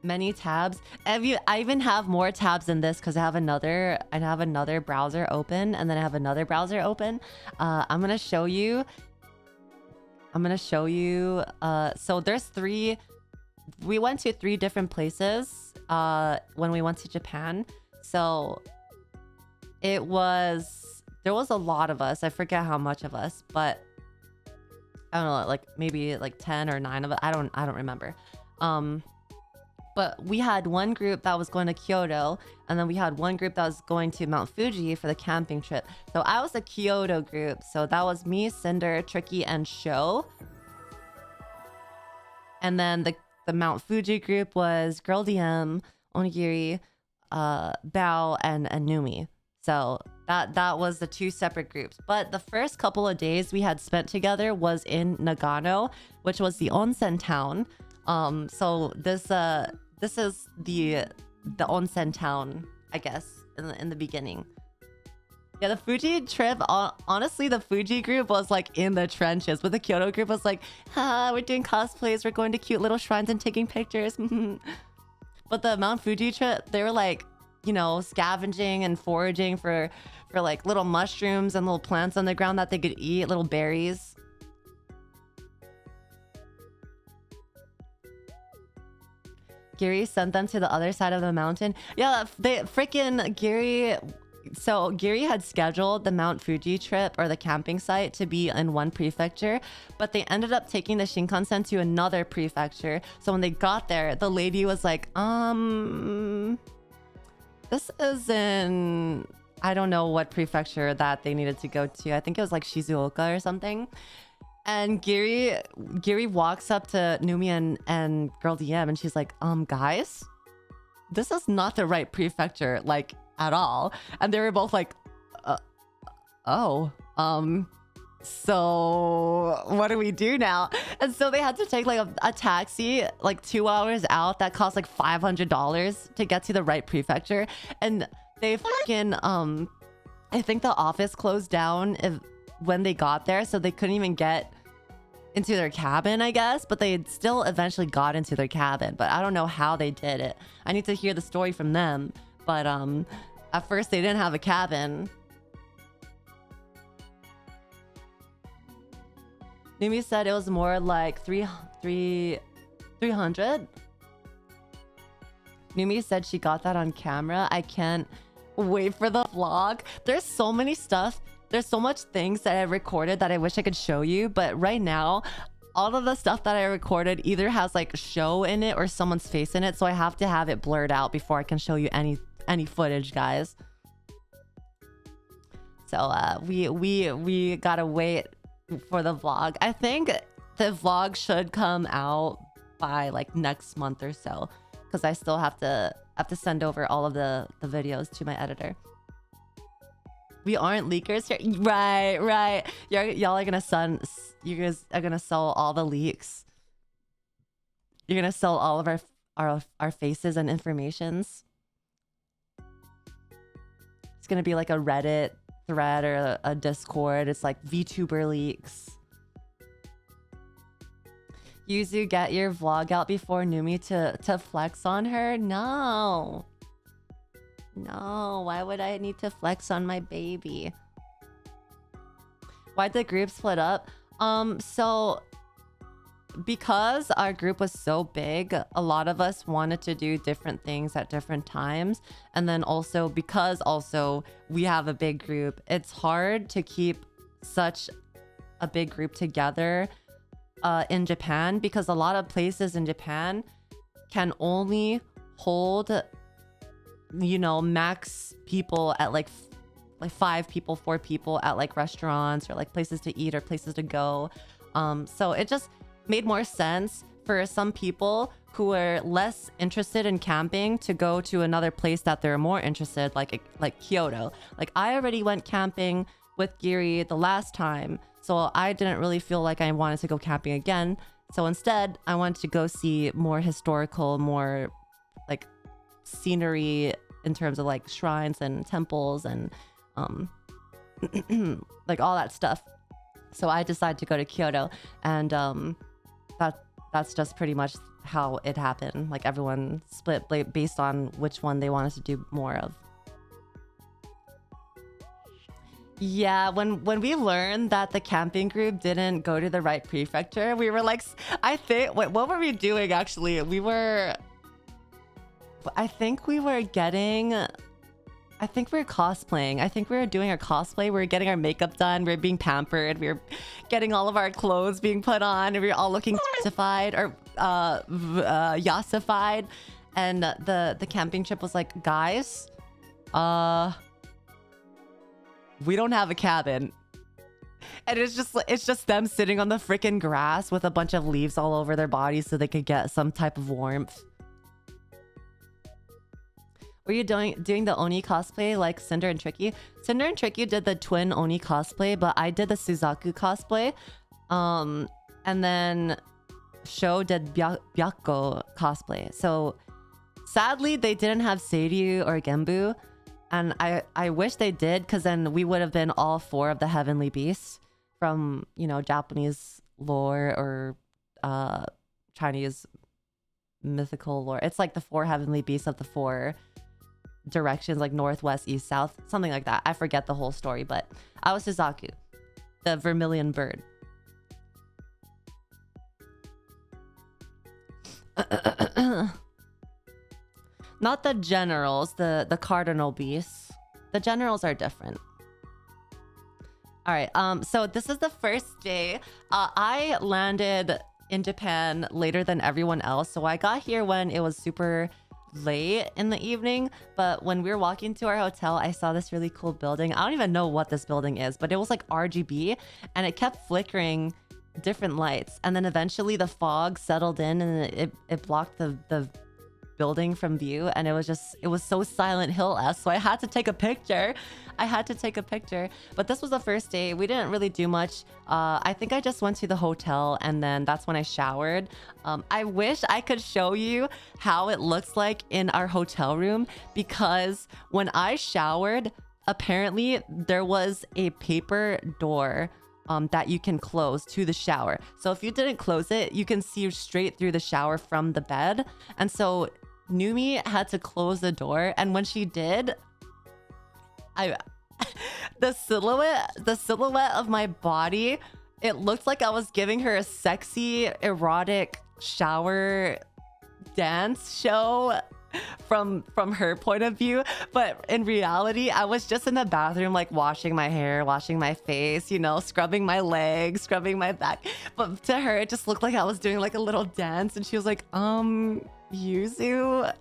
many tabs. I even have more tabs than this because I have another browser open, and then I have another browser open. I'm gonna show you. So there's three. We went to 3 different places when we went to Japan. So there was a lot of us. I forget how much of us, but I don't know, like maybe like 10 or 9 of us. I don't remember. But we had one group that was going to Kyoto, and then we had one group that was going to Mount Fuji for the camping trip. So I was the Kyoto group. So that was me, Cinder, Tricky, and Sho. And then the Mount Fuji group was Girl DM, Onigiri, Bao, and Numi. So that was the 2 separate groups. But the first couple of days we had spent together was in Nagano, which was the Onsen town. So this is the Onsen town, I guess, in the beginning. Yeah, the Fuji trip, honestly, the Fuji group was like in the trenches, but the Kyoto group was like, we're doing cosplays, we're going to cute little shrines and taking pictures. But the Mount Fuji trip, they were like, you know, scavenging and foraging for like little mushrooms and little plants on the ground that they could eat, little berries. Gary sent them to the other side of the mountain. Yeah, they freaking Gary. So Gary had scheduled the Mount Fuji trip or the camping site to be in one prefecture, but they ended up taking the Shinkansen to another prefecture. So when they got there, the lady was like, this is in, I don't know what prefecture that they needed to go to. I think it was like Shizuoka or something. And Gary walks up to Numi and Girl DM, and she's like, guys, this is not the right prefecture, like, at all. And they were both like, so what do we do now? And so they had to take like a taxi like 2 hours out that cost like $500 to get to the right prefecture. And they fucking I think the office closed down when they got there, so they couldn't even get into their cabin, I guess. But they still eventually got into their cabin, but I don't know how they did it. I need to hear the story from them. But at first they didn't have a cabin. Numi said it was more like 300. Numi said she got that on camera. I can't wait for the vlog. There's so many stuff. There's so much things that I recorded that I wish I could show you. But right now, all of the stuff that I recorded either has like show in it or someone's face in it. So I have to have it blurred out before I can show you any footage, guys. So we gotta wait for the vlog. I think the vlog should come out by like next month or so, because I still have to send over all of the videos to my editor. We aren't leakers here, right? Y'all are gonna you guys are gonna sell all the leaks. You're gonna sell all of our faces and informations. It's gonna be like a Reddit thread or a Discord. It's like VTuber leaks. Yuzu, get your vlog out before Numi to flex on her. No, why would I need to flex on my baby? Why'd the group split up? So because our group was so big, a lot of us wanted to do different things at different times. And then also because we have a big group, it's hard to keep such a big group together in Japan, because a lot of places in Japan can only hold, you know, max people at like 5 people, 4 people at like restaurants or like places to eat or places to go. So it just made more sense for some people who are less interested in camping to go to another place that they're more interested, like Kyoto. Like I already went camping with Giri the last time, so I didn't really feel like I wanted to go camping again. So instead, I wanted to go see more historical, more like scenery in terms of like shrines and temples and like all that stuff. So I decided to go to Kyoto, and that's just pretty much how it happened. Like everyone split based on which one they wanted to do more of. Yeah, when we learned that the camping group didn't go to the right prefecture, we were like, I think, wait, what were we doing actually? I think we were cosplaying. I think we were doing a cosplay. We were getting our makeup done. We were being pampered. We were getting all of our wclothes being put on. And we were all looking yassified or yassified. And the camping trip was like, guys, we don't have a cabin. And it's just them sitting on the freaking grass with a bunch of leaves all over their bodies so they could get some type of warmth. Were you doing the Oni cosplay like Cinder and Tricky? Cinder and Tricky did the twin Oni cosplay, but I did the Suzaku cosplay. And then Sho did Byakko cosplay. So sadly, they didn't have Seiryu or Genbu. And I wish they did, because then we would have been all 4 of the heavenly beasts from, you know, Japanese lore or Chinese mythical lore. It's like the 4 heavenly beasts of the 4 directions, like north, west, east, south, something like that. I forget the whole story, but I was Suzaku, the vermilion bird. Not the generals, the cardinal beasts. The generals are different. All right, so this is the first day. I landed in Japan later than everyone else, so I got here when it was super late in the evening. But when we were walking to our hotel, I saw this really cool building. I don't even know what this building is, but it was like RGB and it kept flickering different lights, and then eventually the fog settled in and it blocked the building from view, and it was so Silent Hill-esque, so I had to take a picture. But this was the first day. We didn't really do much. I think I just went to the hotel, and then that's when I showered. I wish I could show you how it looks like in our hotel room, because when I showered, apparently there was a paper door that you can close to the shower. So if you didn't close it, you can see straight through the shower from the bed. And so Numi had to close the door, and when she did, the silhouette of my body, it looked like I was giving her a sexy erotic shower dance show from her point of view. But in reality, I was just in the bathroom, like washing my hair, washing my face, you know, scrubbing my legs, scrubbing my back. But to her, it just looked like I was doing like a little dance, and she was like, Yuzu.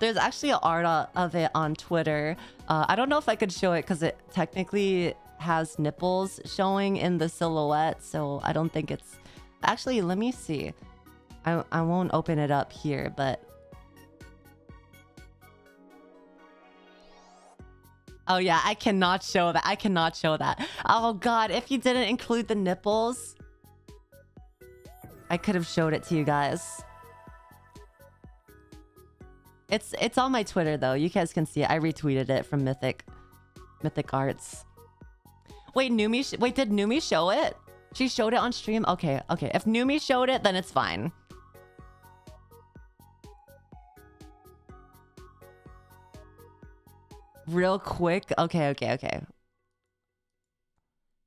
There's actually an art of it on Twitter. I don't know if I could show it because it technically has nipples showing in the silhouette, so I don't think it's... Actually, let me see. I won't open it up here, but... Oh yeah, I cannot show that. Oh god, if you didn't include the nipples, I could have showed it to you guys. It's on my Twitter though. You guys can see it. I retweeted it from Mythic Arts. Wait, did Numi show it? She showed it on stream? Okay. If Numi showed it, then it's fine. Real quick. Okay.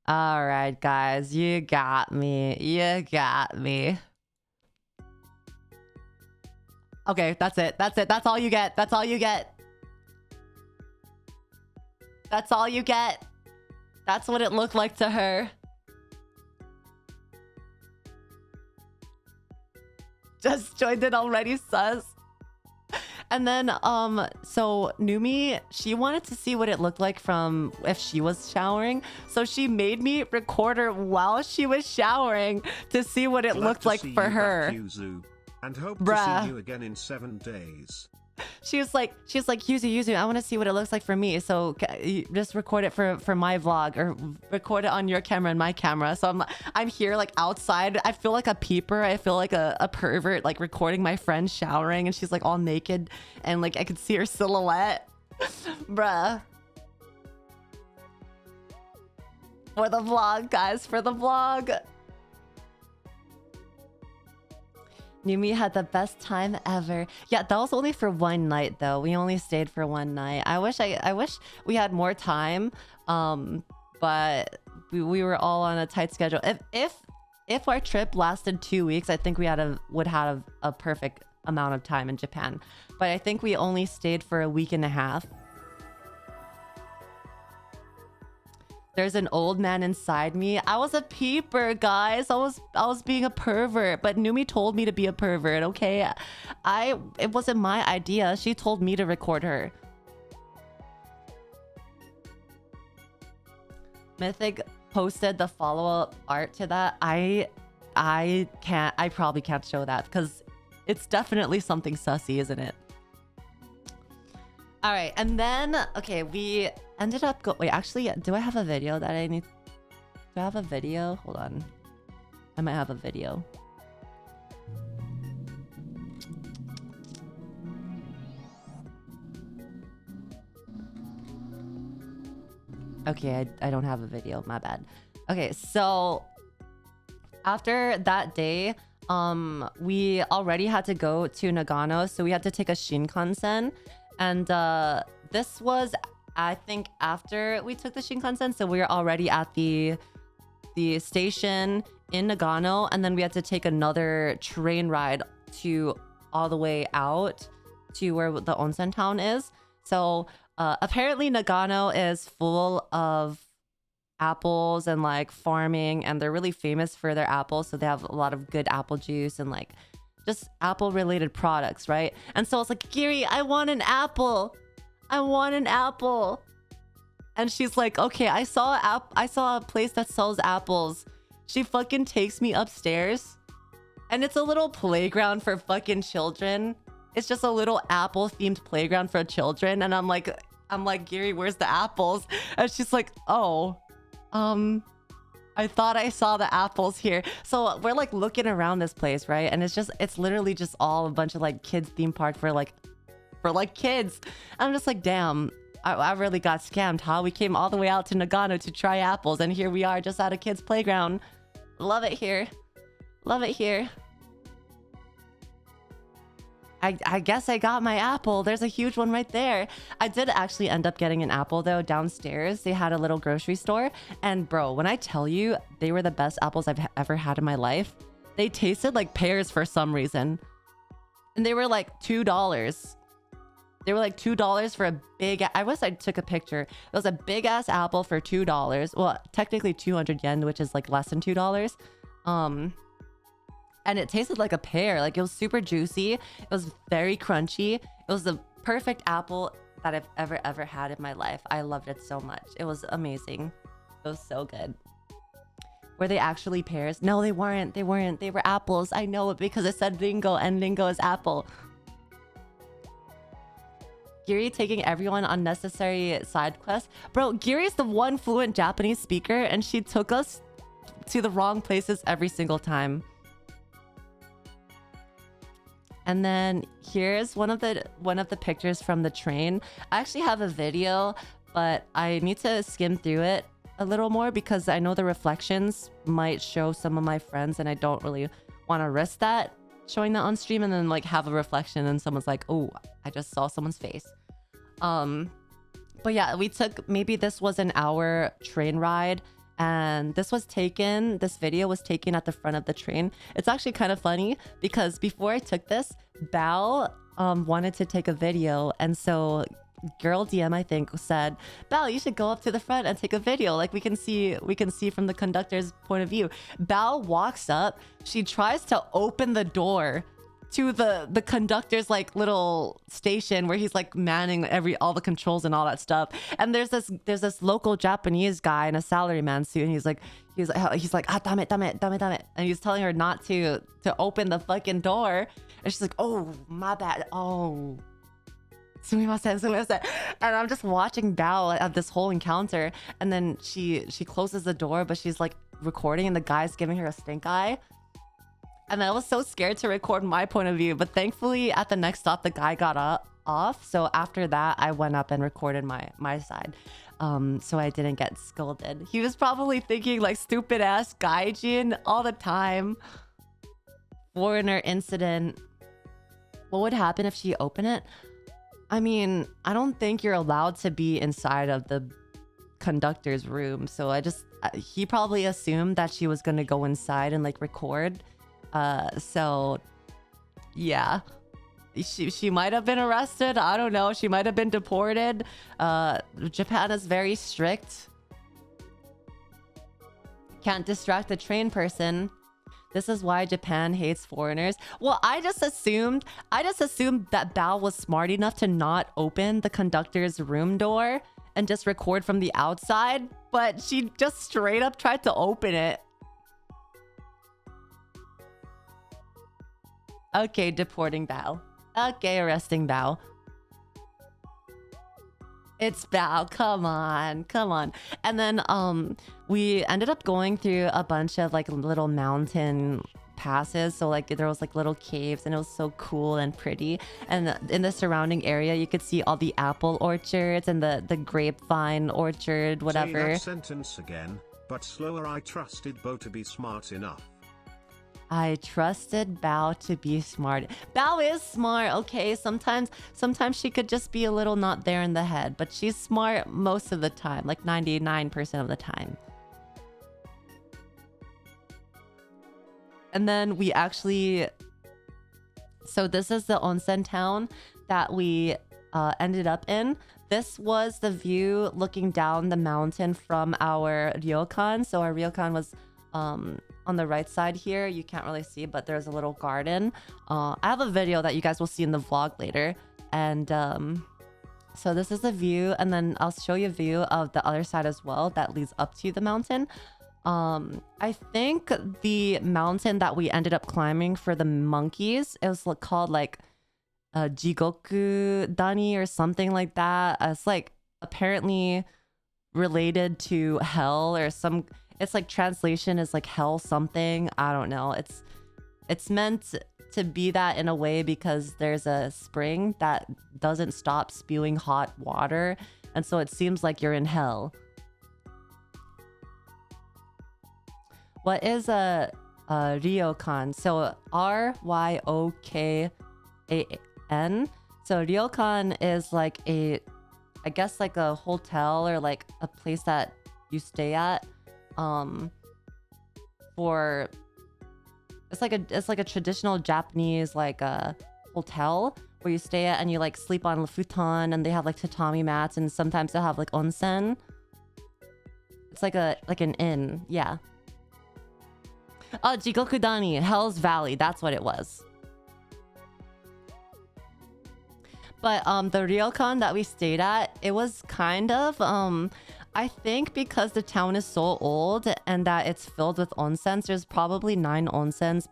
All right, guys. You got me. Okay, that's it. That's all you get. That's all you get. That's what it looked like to her. Just joined it already, sus. And then, so Numi, she wanted to see what it looked like from if she was showering. So she made me record her while she was showering to see what it looked like for her. Yuzu, and hope to see you again in 7 days. She was like, Yuzu, I want to see what it looks like for me. So just record it for my vlog, or record it on your camera and my camera. So I'm here like outside. I feel like a peeper. I feel like a pervert, like recording my friend showering, and she's like all naked, and like I could see her silhouette. Bruh. For the vlog, guys, for the vlog. Numi had the best time ever. Yeah, that was only for one night though. We only stayed for one night. I wish we had more time. But we were all on a tight schedule. If our trip lasted 2 weeks, I think we would have a perfect amount of time in Japan. But I think we only stayed for a week and a half. There's an old man inside me. I was a peeper, guys. I was being a pervert, but Numi told me to be a pervert, okay? It wasn't my idea. She told me to record her. Mythic posted the follow-up art to that. I probably can't show that because it's definitely something sussy, isn't it? All right, and then okay, we ended up wait, actually, do I have a video that I need? Do I have a video? Hold on. I might have a video. Okay, I don't have a video, my bad. Okay, so after that day, we already had to go to Nagano, so we had to take a Shinkansen. And this was, I think, after we took the Shinkansen, so we were already at the station in Nagano, and then we had to take another train ride to all the way out to where the onsen town is. So apparently Nagano is full of apples and like farming, and they're really famous for their apples, so they have a lot of good apple juice and like just apple related products, right? And so I was like, Giri, I want an apple. I want an apple. And she's like, okay, I saw a place that sells apples. She fucking takes me upstairs, and it's a little playground for fucking children. It's just a little apple themed playground for children. And I'm like, Giri, where's the apples? And she's like, oh, I thought I saw the apples here. So we're like looking around this place, right? And it's literally just all a bunch of like kids theme park for kids. I'm just like, damn, I really got scammed, huh? We came all the way out to Nagano to try apples, and here we are just at a kid's playground. Love it here. Love it here. I guess I got my apple. There's a huge one right there. I did actually end up getting an apple though. Downstairs they had a little grocery store, and bro, when I tell you they were the best apples I've ever had in my life, they tasted like pears for some reason, and they were like $2. They were like $2 for a big, I wish I took a picture. It was a big ass apple for $2. Well, technically 200 yen, which is like less than $2. And it tasted like a pear. Like, it was super juicy. It was very crunchy. It was the perfect apple that I've ever had in my life. I loved it so much. It was amazing. It was so good. Were they actually pears? No, they weren't. They weren't. They were apples. I know it because it said Ringo, and Ringo is apple. Giri taking everyone on necessary side quests. Bro, Giri's the one fluent Japanese speaker, and she took us to the wrong places every single time. And then here's one of the pictures from the train. I actually have a video, but I need to skim through it a little more because I know the reflections might show some of my friends, and I don't really want to risk that showing that on stream and then like have a reflection and someone's like, oh, I just saw someone's face. But yeah, maybe this was an hour train ride, and this video was taken at the front of the train. It's actually kind of funny because before I took this, Bao wanted to take a video, and so Girl DM, I think, said, Bao, you should go up to the front and take a video. Like, we can see from the conductor's point of view. Bao walks up, she tries to open the door to the conductor's like little station where he's like manning all the controls and all that stuff. And there's this local Japanese guy in a salaryman suit, and he's like ah, damn it, and he's telling her not to open the fucking door, and she's like, oh, my bad, oh, sumimasen. And I'm just watching Bao at this whole encounter, and then she closes the door, but she's like recording, and the guy's giving her a stink eye. And I was so scared to record my point of view, but thankfully at the next stop the guy got off. So after that I went up and recorded my side, so I didn't get scolded. He was probably thinking like, stupid ass gaijin all the time. foreigner incident, what would happen if she opened it? I mean, I don't think you're allowed to be inside of the conductor's room. So he probably assumed that she was going to go inside and like record. So yeah, she might have been arrested. I don't know. She might have been deported. Japan is very strict. Can't distract the trained person. This is why Japan hates foreigners. Well, I just assumed that Bao was smart enough to not open the conductor's room door and just record from the outside, but she just straight up tried to open it. Okay, deporting Bao. Okay, arresting Bao. It's Bao. Come on. And then we ended up going through a bunch of like little mountain passes. So like there was like little caves and it was so cool and pretty. And in the surrounding area, you could see all the apple orchards and the grapevine orchard, whatever. Say that sentence again, but slower. I trusted Bo to be smart enough. I trusted Bao to be smart. Bao is smart, okay? Sometimes she could just be a little not there in the head, but she's smart most of the time, like 99% of the time. And then we actually... So this is the onsen town that we ended up in. This was the view looking down the mountain from our ryokan. So our ryokan was... on the right side here, you can't really see, but there's a little garden. I have a video that you guys will see in the vlog later. And so this is the view, and then I'll show you a view of the other side as well that leads up to the mountain. I think the mountain that we ended up climbing for the monkeys, it was called like Jigoku Dani or something like that. It's like apparently related to hell or some... It's like translation is like hell something. I don't know. It's meant to be that in a way because there's a spring that doesn't stop spewing hot water. And so it seems like you're in hell. What is a ryokan? So Ryokan. So ryokan is like I guess like a hotel or like a place that you stay at. It's like a traditional Japanese like a hotel where you stay at and you like sleep on a futon and they have like tatami mats and sometimes they'll have like onsen. It's like an inn, yeah. Oh, Jigokudani, Hell's Valley, that's what it was. But the ryokan that we stayed at, it was kind of I think because the town is so old and that it's filled with onsens, there's probably 9 onsens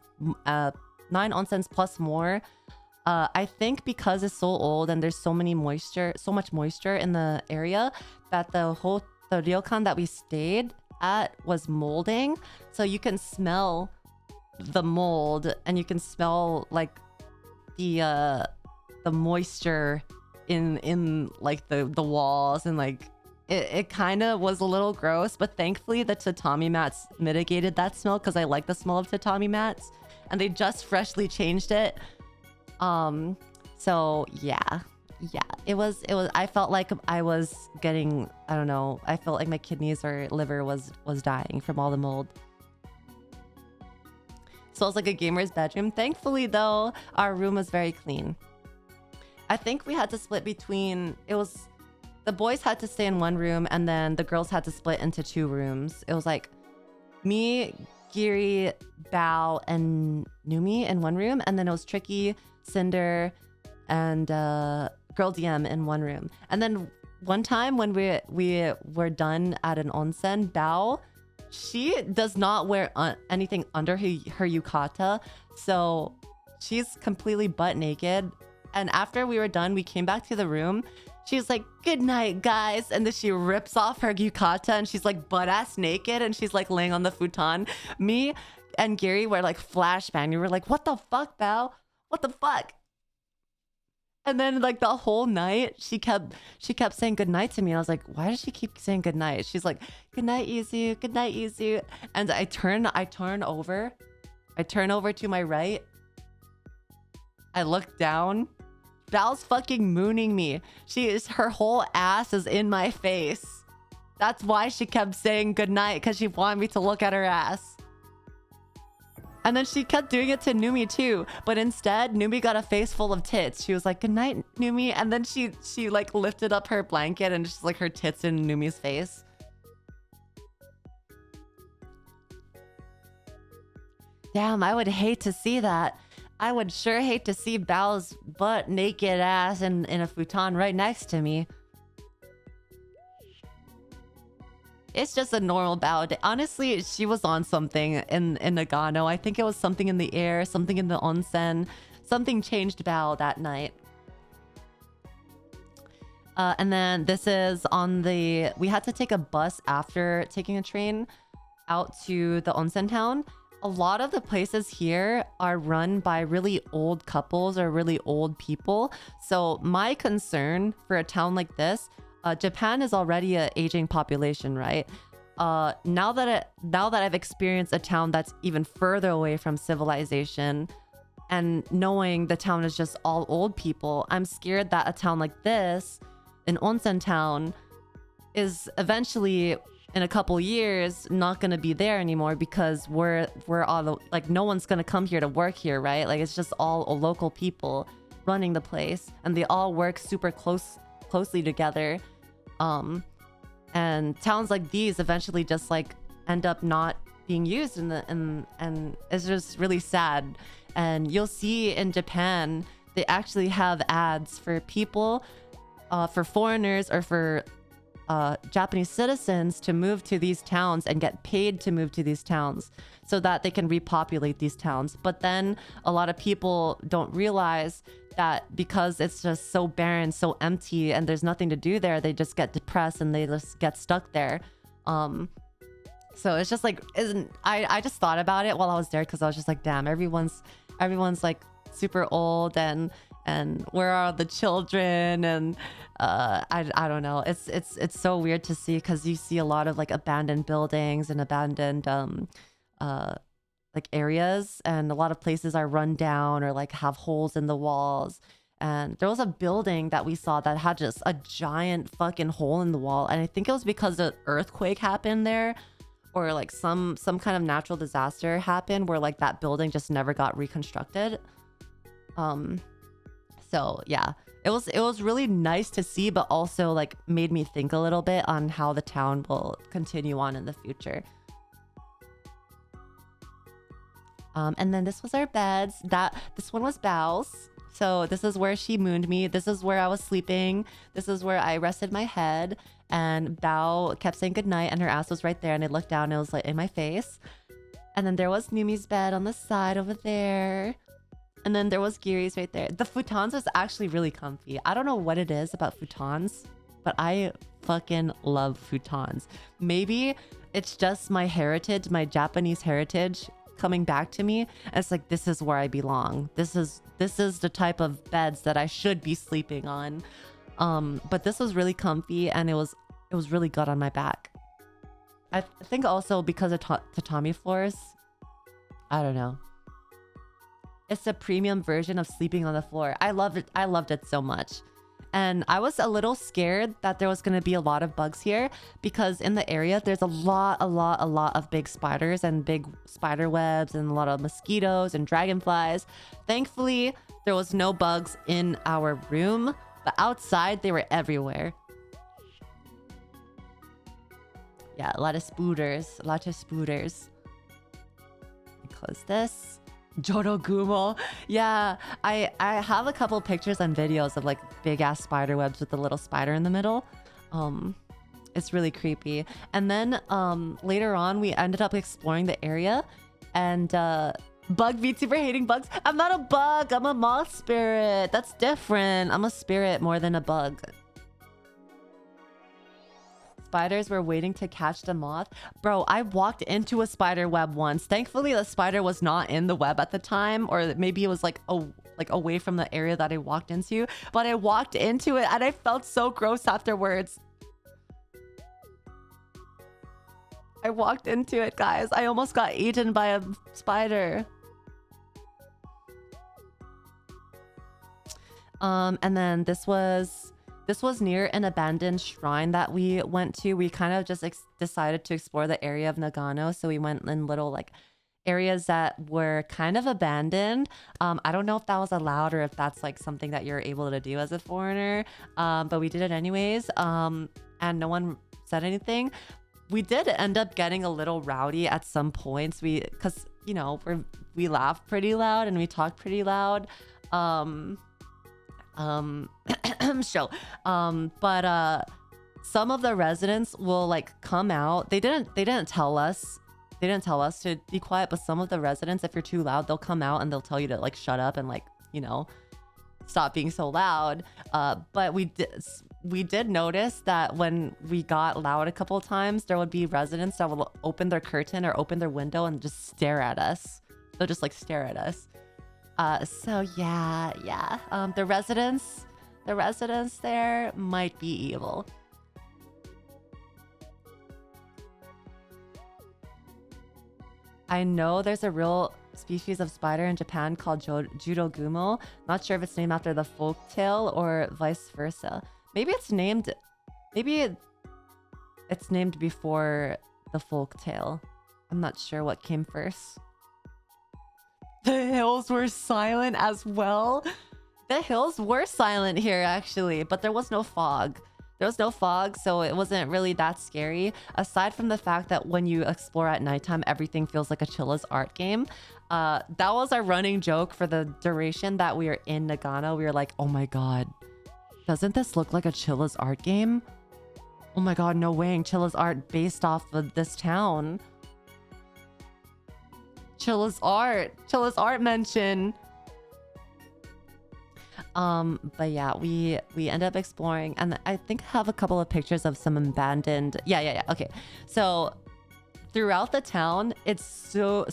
plus more. I think because it's so old and there's so much moisture in the area that the ryokan that we stayed at was molding. So you can smell the mold and you can smell like the moisture in like the walls and like it kind of was a little gross, but thankfully the tatami mats mitigated that smell because I like the smell of tatami mats and they just freshly changed it. So yeah, it was I felt like I was getting, I don't know, I felt like my kidneys or liver was dying from all the mold. So it was like a gamer's bedroom. Thankfully though, our room was very clean. I think we had to split between, the boys had to stay in one room and then the girls had to split into 2 rooms. It was like me, Giri, Bao, and Numi in one room. And then it was Tricky, Cinder, and Girl DM in one room. And then one time when we were done at an onsen, Bao, she does not wear anything under her yukata. So she's completely butt naked. And after we were done, we came back to the room. She's like, "Good night, guys." And then she rips off her yukata and she's like butt ass naked and she's like laying on the futon. Me and Gary were like flashbang. We were like, "What the fuck, Bao? What the fuck?" And then like the whole night, she kept saying good night to me. And I was like, "Why does she keep saying good night?" She's like, "Good night, Yuzu. Good night, Yuzu." And I turn over to my right I looked down. Val's fucking mooning me. Her whole ass is in my face. That's why she kept saying goodnight, because she wanted me to look at her ass. And then she kept doing it to Numi too. But instead, Numi got a face full of tits. She was like, goodnight, Numi. And then she like lifted up her blanket and just like her tits in Numi's face. Damn, I would hate to see that. I would sure hate to see Bao's butt naked ass in a futon right next to me. It's just a normal Bao day. Honestly, she was on something in Nagano. I think it was something in the air, something in the onsen. Something changed Bao that night. And then this is on the... We had to take a bus after taking a train out to the onsen town. A lot of the places here are run by really old couples or really old people. So my concern for a town like this, Japan is already an aging population, right? Now that I've experienced a town that's even further away from civilization, and knowing the town is just all old people, I'm scared that a town like this, an onsen town, is eventually, in a couple years, not gonna be there anymore, because we're all like, no one's gonna come here to work here, right? Like, it's just all local people running the place, and they all work super closely together. And towns like these eventually just like end up not being used and it's just really sad. And you'll see in Japan, they actually have ads for people, for foreigners or for Japanese citizens to move to these towns and get paid to move to these towns so that they can repopulate these towns. But then a lot of people don't realize that because it's just so barren, so empty, and there's nothing to do there, they just get depressed and they just get stuck there. So it's just like, I just thought about it while I was there, because I was just like, damn, everyone's like super old, and where are the children? And I don't know. It's so weird to see, because you see a lot of like abandoned buildings and abandoned like areas, and a lot of places are run down or like have holes in the walls. And there was a building that we saw that had just a giant fucking hole in the wall, and I think it was because an earthquake happened there, or like some kind of natural disaster happened where like that building just never got reconstructed. So yeah, it was really nice to see, but also like made me think a little bit on how the town will continue on in the future. And then this was our beds. This one was Bao's. So this is where she mooned me. This is where I was sleeping. This is where I rested my head. And Bao kept saying goodnight, and her ass was right there. And I looked down and it was like in my face. And then there was Numi's bed on the side over there. And then there was Giri's right there. The futons was actually really comfy. I don't know what it is about futons, but I fucking love futons. Maybe it's just my heritage, my Japanese heritage coming back to me. And it's like, this is where I belong. This is the type of beds that I should be sleeping on. But this was really comfy, and it was really good on my back. I think also because of tatami floors, I don't know. It's a premium version of sleeping on the floor. I loved it. I loved it so much. And I was a little scared that there was going to be a lot of bugs here, because in the area, there's a lot of big spiders and big spider webs and a lot of mosquitoes and dragonflies. Thankfully, there was no bugs in our room, but outside they were everywhere. Yeah, a lot of spooters. Close this. Jorogumo. Yeah, I have a couple pictures and videos of like big ass spider webs with the little spider in the middle. It's really creepy. And then later on we ended up exploring the area, and bug VTuber hating bugs. I'm not a bug, I'm a moth spirit. That's different. I'm a spirit more than a bug. Spiders were waiting to catch the moth. Bro, I walked into a spider web once. Thankfully, the spider was not in the web at the time, or maybe it was like away from the area that I walked into. But I walked into it and I felt so gross afterwards. I walked into it, guys. I almost got eaten by a spider. And then this was near an abandoned shrine that we went to. We kind of just decided to explore the area of Nagano, so we went in little like areas that were kind of abandoned. I don't know if that was allowed or if that's like something that you're able to do as a foreigner, but we did it anyways. And no one said anything. We did end up getting a little rowdy at some points. Because you know we laughed pretty loud and we talked pretty loud. Show. But some of the residents will like come out. They didn't tell us. They didn't tell us to be quiet, but some of the residents, if you're too loud, they'll come out and they'll tell you to like shut up and like, you know, stop being so loud. But we did notice that when we got loud a couple of times, there would be residents that will open their curtain or open their window and just stare at us. They'll just like stare at us. So yeah. The residents there might be evil. I know there's a real species of spider in Japan called Judogumo. Not sure if it's named after the folktale or vice versa. Maybe it's named before the folktale. I'm not sure what came first. The hills were silent as well. The hills were silent here actually, but there was no fog. So it wasn't really that scary. Aside from the fact that when you explore at nighttime, everything feels like a Chilla's art game. That was our running joke for the duration that we were in Nagano. We were like, oh my god, doesn't this look like a Chilla's art game? Oh my god, no way. Chilla's art based off of this town. Chilla's art mention. But yeah, we end up exploring, and I think I have a couple of pictures of some abandoned. Yeah. Okay, so throughout the town, it's so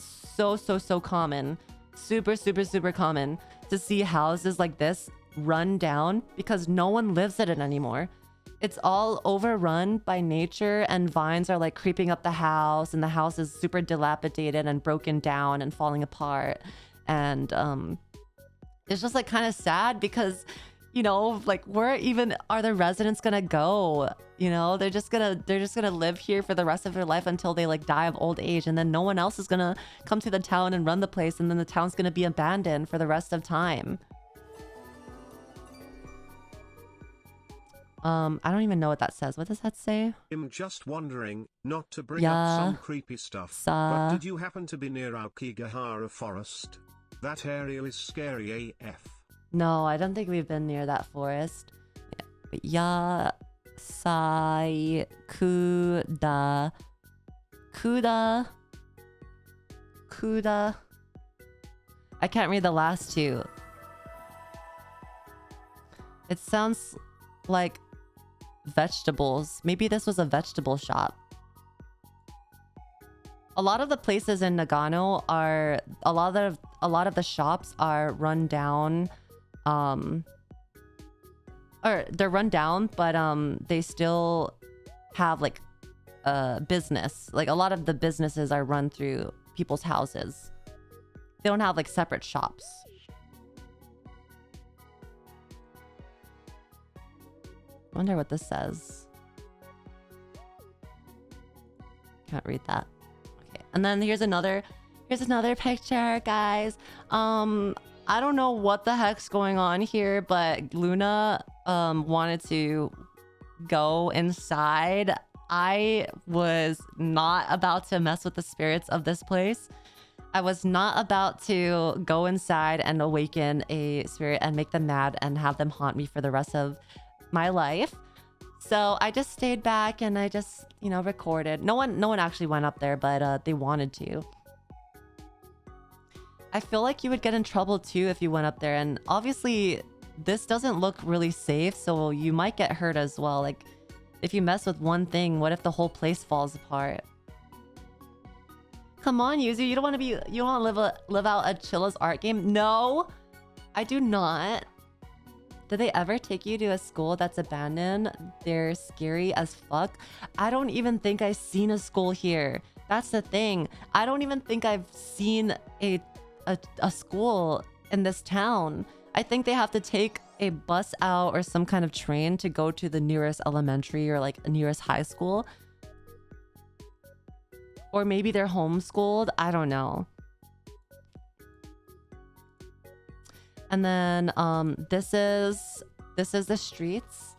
common, super common to see houses like this run down because no one lives in it anymore. It's all overrun by nature, and vines are like creeping up the house, and the house is super dilapidated and broken down and falling apart, and it's just like kind of sad because, you know, like where even are the residents gonna go? You know, they're just gonna live here for the rest of their life until they like die of old age, and then no one else is gonna come to the town and run the place, and then the town's gonna be abandoned for the rest of time. I don't even know what that says. What does that say? I'm just wondering, not to bring up some creepy stuff, but did you happen to be near Aokigahara Forest? That area is scary AF. No, I don't think we've been near that forest. Yasai Kuda. I can't read the last two. It sounds like vegetables. Maybe this was a vegetable shop. A lot of the places in Nagano are a lot of the shops are run down, or they're run down, but they still have like business. Like a lot of the businesses are run through people's houses. They don't have like separate shops. I wonder what this says. Can't read that. And then here's another picture, guys. I don't know what the heck's going on here, but Luna wanted to go inside. I was not about to mess with the spirits of this place. I was not about to go inside and awaken a spirit and make them mad and have them haunt me for the rest of my life. So I just stayed back and I just, you know, recorded. No one actually went up there, but they wanted to. I feel like you would get in trouble too if you went up there, and obviously this doesn't look really safe, so you might get hurt as well. Like if you mess with one thing, what if the whole place falls apart? Come on, Yuzu, you don't want to live out a Chilla's art game? No, I do not. Did they ever take you to a school that's abandoned? They're scary as fuck. I don't even think I've seen a school here. That's the thing. I don't even think I've seen a school in this town. I think they have to take a bus out or some kind of train to go to the nearest elementary or like nearest high school. Or maybe they're homeschooled. I don't know. And then this is the streets.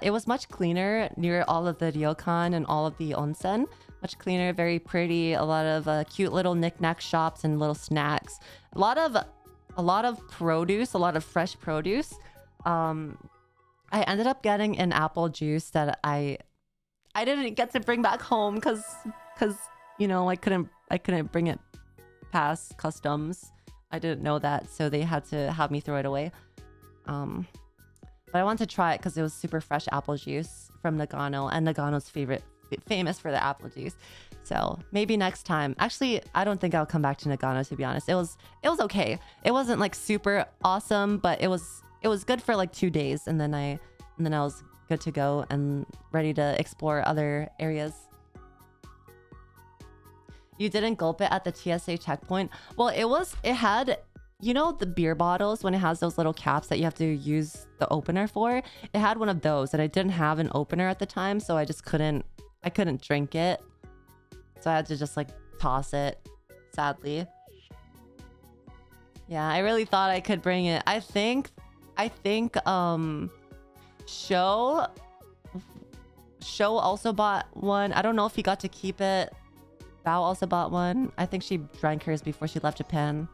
It was much cleaner near all of the ryokan and all of the onsen. Much cleaner, very pretty. A lot of cute little knick-knack shops and little snacks. A lot of produce, a lot of fresh produce. I ended up getting an apple juice that I didn't get to bring back home because you know, I couldn't bring it past customs. I didn't know that, so they had to have me throw it away. But I wanted to try it because it was super fresh apple juice from Nagano, and Nagano's famous for the apple juice. So maybe next time. Actually, I don't think I'll come back to Nagano, to be honest. It was okay. It wasn't like super awesome, but it was good for like 2 days, and then I was good to go and ready to explore other areas. You didn't gulp it at the TSA checkpoint. Well, it had, you know, the beer bottles when it has those little caps that you have to use the opener for. It had one of those, and I didn't have an opener at the time, so I just couldn't drink it. So I had to just like toss it, sadly. Yeah, I really thought I could bring it. I think Show also bought one. I don't know if he got to keep it. Bao also bought one. I think she drank hers before she left Japan.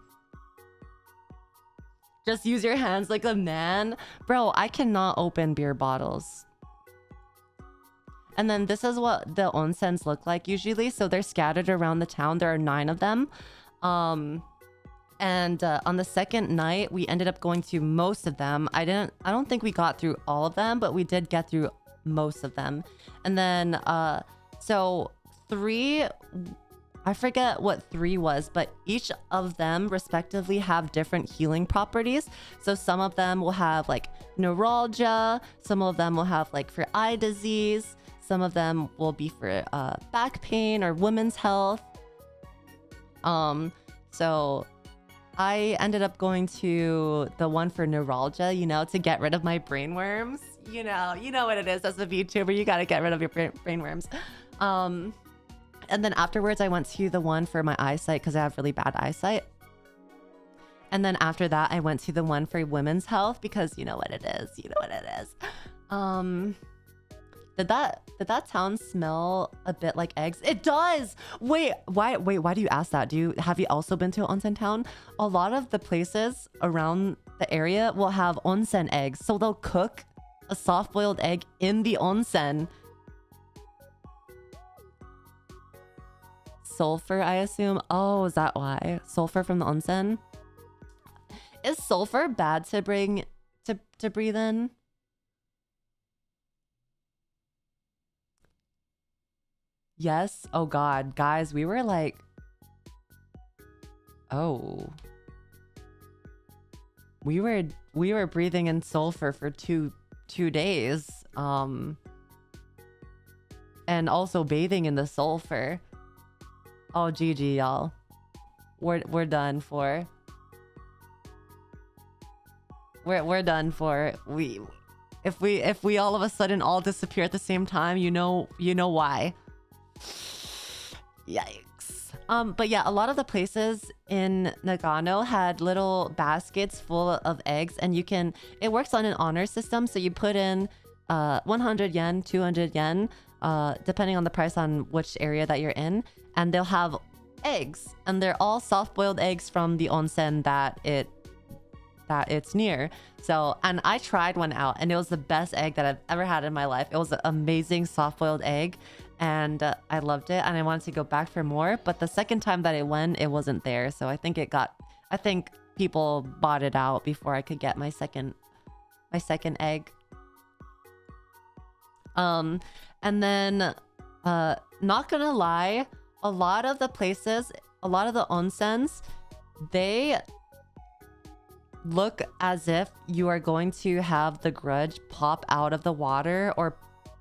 Just use your hands like a man. Bro, I cannot open beer bottles. And then this is what the onsens look like usually. So they're scattered around the town. There are 9 of them. And on the second night, we ended up going to most of them. I don't think we got through all of them, but we did get through most of them. And then, so 3, I forget what 3 was, but each of them respectively have different healing properties. So some of them will have like neuralgia, some of them will have like for eye disease, some of them will be for back pain or women's health. So I ended up going to the one for neuralgia, you know, to get rid of my brain worms. You know what it is as a VTuber, you gotta get rid of your brain worms. And then afterwards, I went to the one for my eyesight because I have really bad eyesight. And then after that, I went to the one for women's health because you know what it is. You know what it is. Did that town smell a bit like eggs? It does. Wait, why do you ask that? Have you also been to an onsen town? A lot of the places around the area will have onsen eggs, so they'll cook a soft-boiled egg in the onsen. Sulfur, I assume. Oh, is that why? Sulfur from the onsen? Is sulfur bad to bring to breathe in? Yes. Oh god, guys, we were like, oh, we were breathing in sulfur for two days, and also bathing in the sulfur. Oh, GG, y'all. We're done for. We're done for. If we all of a sudden all disappear at the same time, you know why. Yikes. But yeah, a lot of the places in Nagano had little baskets full of eggs, and it works on an honor system, so you put in 100 yen, 200 yen, depending on the price on which area that you're in, and they'll have eggs, and they're all soft-boiled eggs from the onsen that it's near. So, and I tried one out, and it was the best egg that I've ever had in my life. It was an amazing soft-boiled egg, and I loved it, and I wanted to go back for more. But the second time that I went, it wasn't there. So I think people bought it out before I could get my second egg. And then, not gonna lie, a lot of the places, a lot of the onsens, they look as if you are going to have the grudge pop out of the water or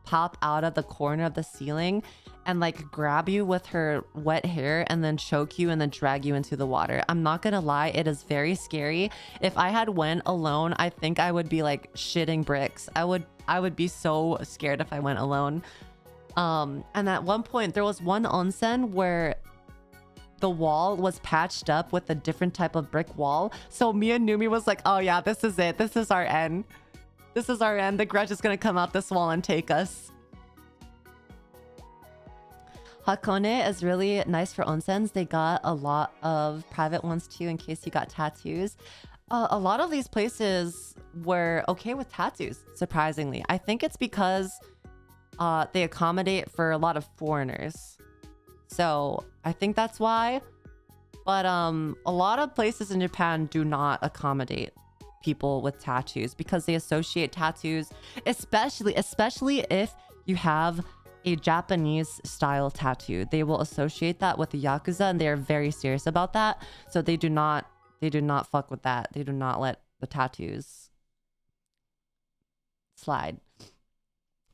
pop out of the corner of the ceiling and like grab you with her wet hair and then choke you and then drag you into the water. I'm not gonna lie, it is very scary. If I had went alone, I think I would be like shitting bricks. I would be so scared if I went alone. And at one point there was one onsen where the wall was patched up with a different type of brick wall. So me and Numi was like, oh yeah, this is it. This is our end. This is our end. The grudge is gonna come out this wall and take us. Hakone is really nice for onsens. They got a lot of private ones too in case you got tattoos. A lot of these places were okay with tattoos, surprisingly. I think it's because they accommodate for a lot of foreigners. So I think that's why. But a lot of places in Japan do not accommodate people with tattoos because they associate tattoos, especially if you have a Japanese style tattoo. They will associate that with the Yakuza, and they are very serious about that. So they do not fuck with that. They do not let the tattoos slide.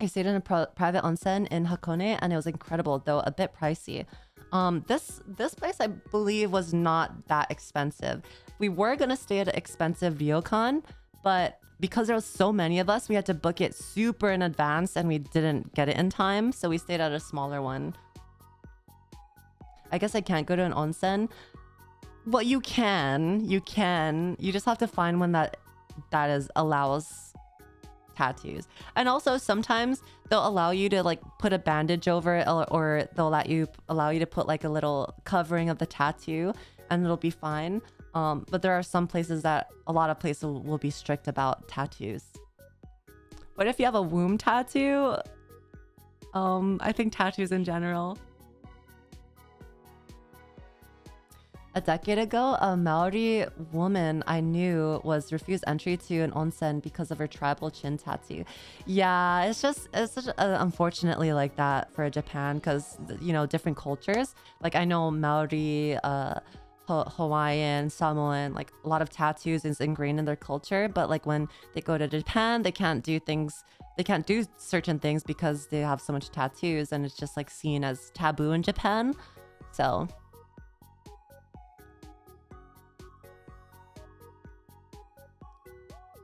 I stayed in a private onsen in Hakone and it was incredible, though a bit pricey. This place I believe was not that expensive. We were gonna stay at an expensive ryokan, but because there was so many of us, we had to book it super in advance and we didn't get it in time, so we stayed at a smaller one. I guess I can't go to an onsen. Well, you can. You just have to find one that allows tattoos. And also sometimes they'll allow you to like put a bandage over it, or they'll allow you to put like a little covering of the tattoo and it'll be fine. But there are some places that a lot of places will be strict about tattoos. What if you have a womb tattoo? I think tattoos in general. A decade ago, a Maori woman I knew was refused entry to an onsen because of her tribal chin tattoo. Yeah, it's such unfortunately like that for Japan because, you know, different cultures. Like I know Maori, Hawaiian, Samoan, like a lot of tattoos is ingrained in their culture. But like when they go to Japan, they can't do certain things because they have so much tattoos and it's just like seen as taboo in Japan. So...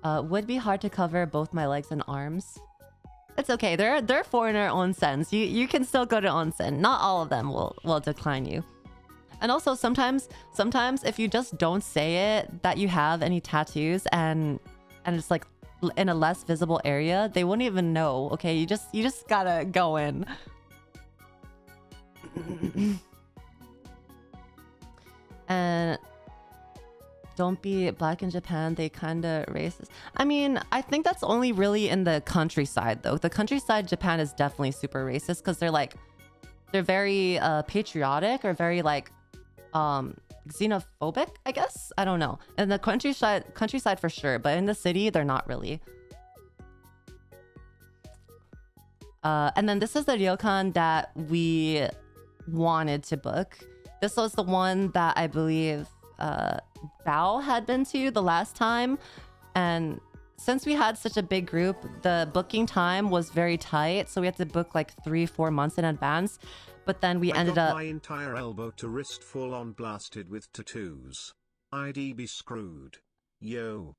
would be hard to cover both my legs and arms. It's okay. They're foreigner onsens. You can still go to onsen. Not all of them will decline you. And also sometimes if you just don't say it that you have any tattoos and it's like in a less visible area, they won't even know. Okay, you just gotta go in. And don't be black in Japan, they kind of racist. I mean, I think that's only really in the countryside though. The countryside Japan is definitely super racist because they're very patriotic or very like xenophobic, I guess. I don't know. In the countryside for sure, but in the city they're not really. And then this is the ryokan that we wanted to book. This was the one that I believe Bao had been to the last time, and since we had such a big group, the booking time was very tight, so we had to book like 3-4 months in advance. But then we ended up my entire elbow to wrist full on blasted with tattoos. I'd be screwed. Yo.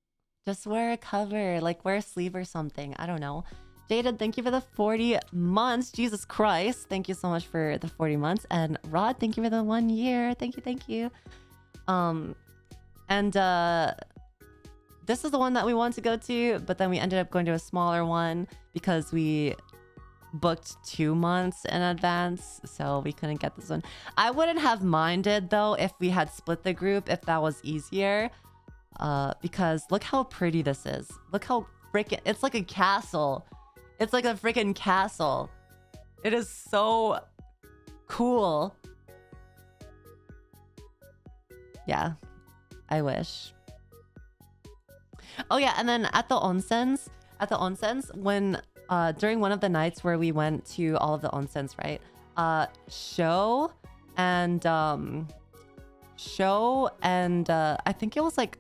Just wear a cover, like wear a sleeve or something. I don't know. Jada, thank you for the 40 months. Jesus Christ. Thank you so much for the 40 months. And Rod, thank you for the 1 year. Thank you. This is the one that we wanted to go to, but then we ended up going to a smaller one because we booked 2 months in advance, so we couldn't get this one. I wouldn't have minded though if we had split the group, if that was easier, because look how pretty this is. Look how freaking, it's like a castle. It's like a freaking castle. It is so cool. Yeah, I wish. Oh yeah, and then at the onsens, when during one of the nights where we went to all of the onsens, right? Show and I think it was like,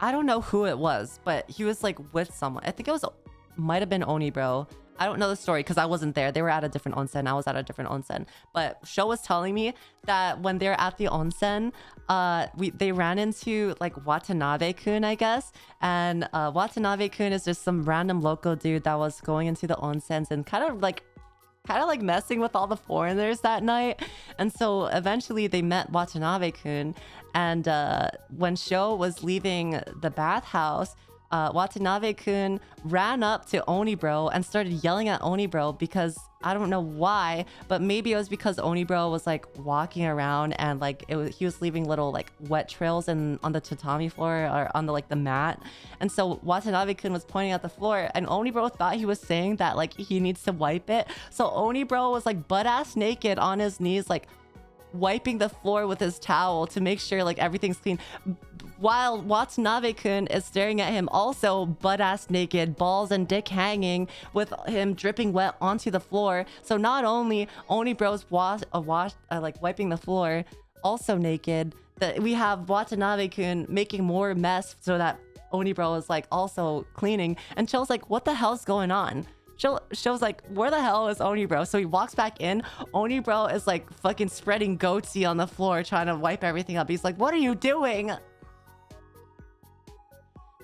I don't know who it was, but he was like with someone. I think it might have been Onibro. I don't know the story because I wasn't there. They were at a different onsen. I was at a different onsen. But Sho was telling me that when they're at the onsen, they ran into like Watanabe-kun, I guess. And Watanabe-kun is just some random local dude that was going into the onsens and kind of like messing with all the foreigners that night. And so eventually they met Watanabe-kun. And when Sho was leaving the bathhouse, Watanabe-kun ran up to Onibro and started yelling at Onibro because I don't know why, but maybe it was because Onibro was like walking around and like he was leaving little like wet trails on the tatami floor or on the like the mat. And so Watanabe-kun was pointing at the floor and Onibro thought he was saying that like he needs to wipe it. So Onibro was like butt ass naked on his knees, like wiping the floor with his towel to make sure like everything's clean, while Watanabe-kun is staring at him also butt-ass naked, balls and dick hanging, with him dripping wet onto the floor. So not only Onibro's like wiping the floor, also naked, that we have Watanabe-kun making more mess so that Onibro is like also cleaning. And Cho's like, what the hell's going on? Shows like, where the hell is Onibro? So he walks back in. Onibro is like fucking spreading goatsy on the floor trying to wipe everything up. He's like, what are you doing?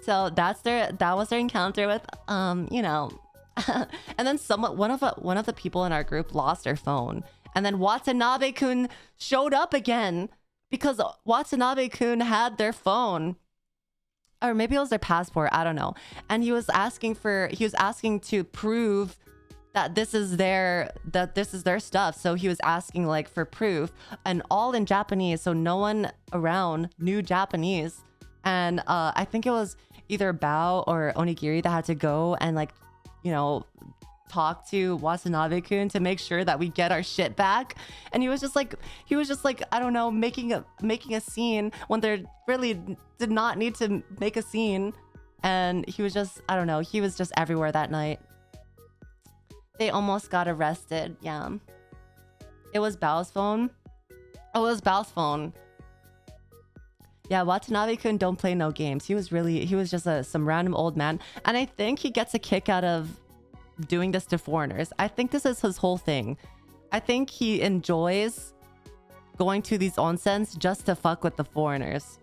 So that was their encounter with you know. And then one of the people in our group lost their phone. And then Watanabe-kun showed up again because Watanabe-kun had their phone. Or maybe it was their passport, I don't know. And he was asking to prove that this is their stuff. So he was asking like for proof, and all in Japanese, so no one around knew Japanese. And I think it was either Bao or Onigiri that had to go and like, you know, talk to Watanabe-kun to make sure that we get our shit back. And he was just like I don't know, making a scene when there really did not need to make a scene. And he was just, I don't know, he was just everywhere that night. They almost got arrested. Yeah, it was Bao's phone. Oh, it was Bao's phone. Yeah, Watanabe-kun don't play no games. He was just some random old man. And I think he gets a kick out of doing this to foreigners. I think this is his whole thing. I think he enjoys going to these onsens just to fuck with the foreigners.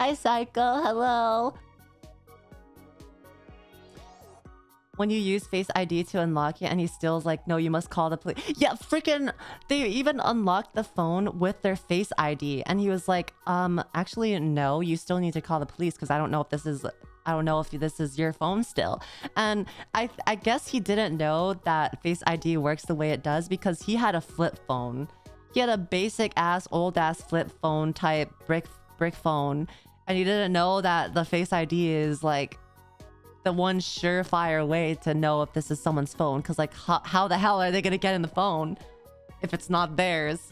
Hi, Psycho. Hello. When you use Face ID to unlock it and he still's like, no, you must call the police. Yeah, freaking, they even unlocked the phone with their Face ID. And he was like, actually, no, you still need to call the police because I don't know if this is your phone still. And I guess he didn't know that Face ID works the way it does because he had a flip phone. He had a basic ass, old ass flip phone type brick phone. And he didn't know that the Face ID is like the one surefire way to know if this is someone's phone. Because like, how the hell are they going to get in the phone if it's not theirs?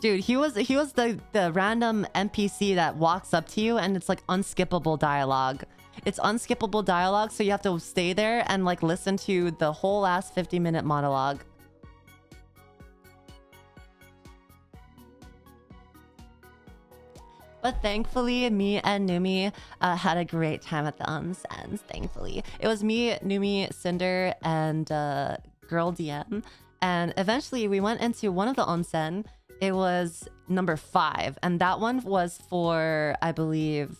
Dude, he was the random NPC that walks up to you and it's like unskippable dialogue. It's unskippable dialogue, so you have to stay there and like listen to the whole last 50-minute monologue. But thankfully, me and Numi had a great time at the Onsens, thankfully. It was me, Numi, Cinder, and Girl DM. And eventually we went into one of the onsen. It was number 5. And that one was for, I believe,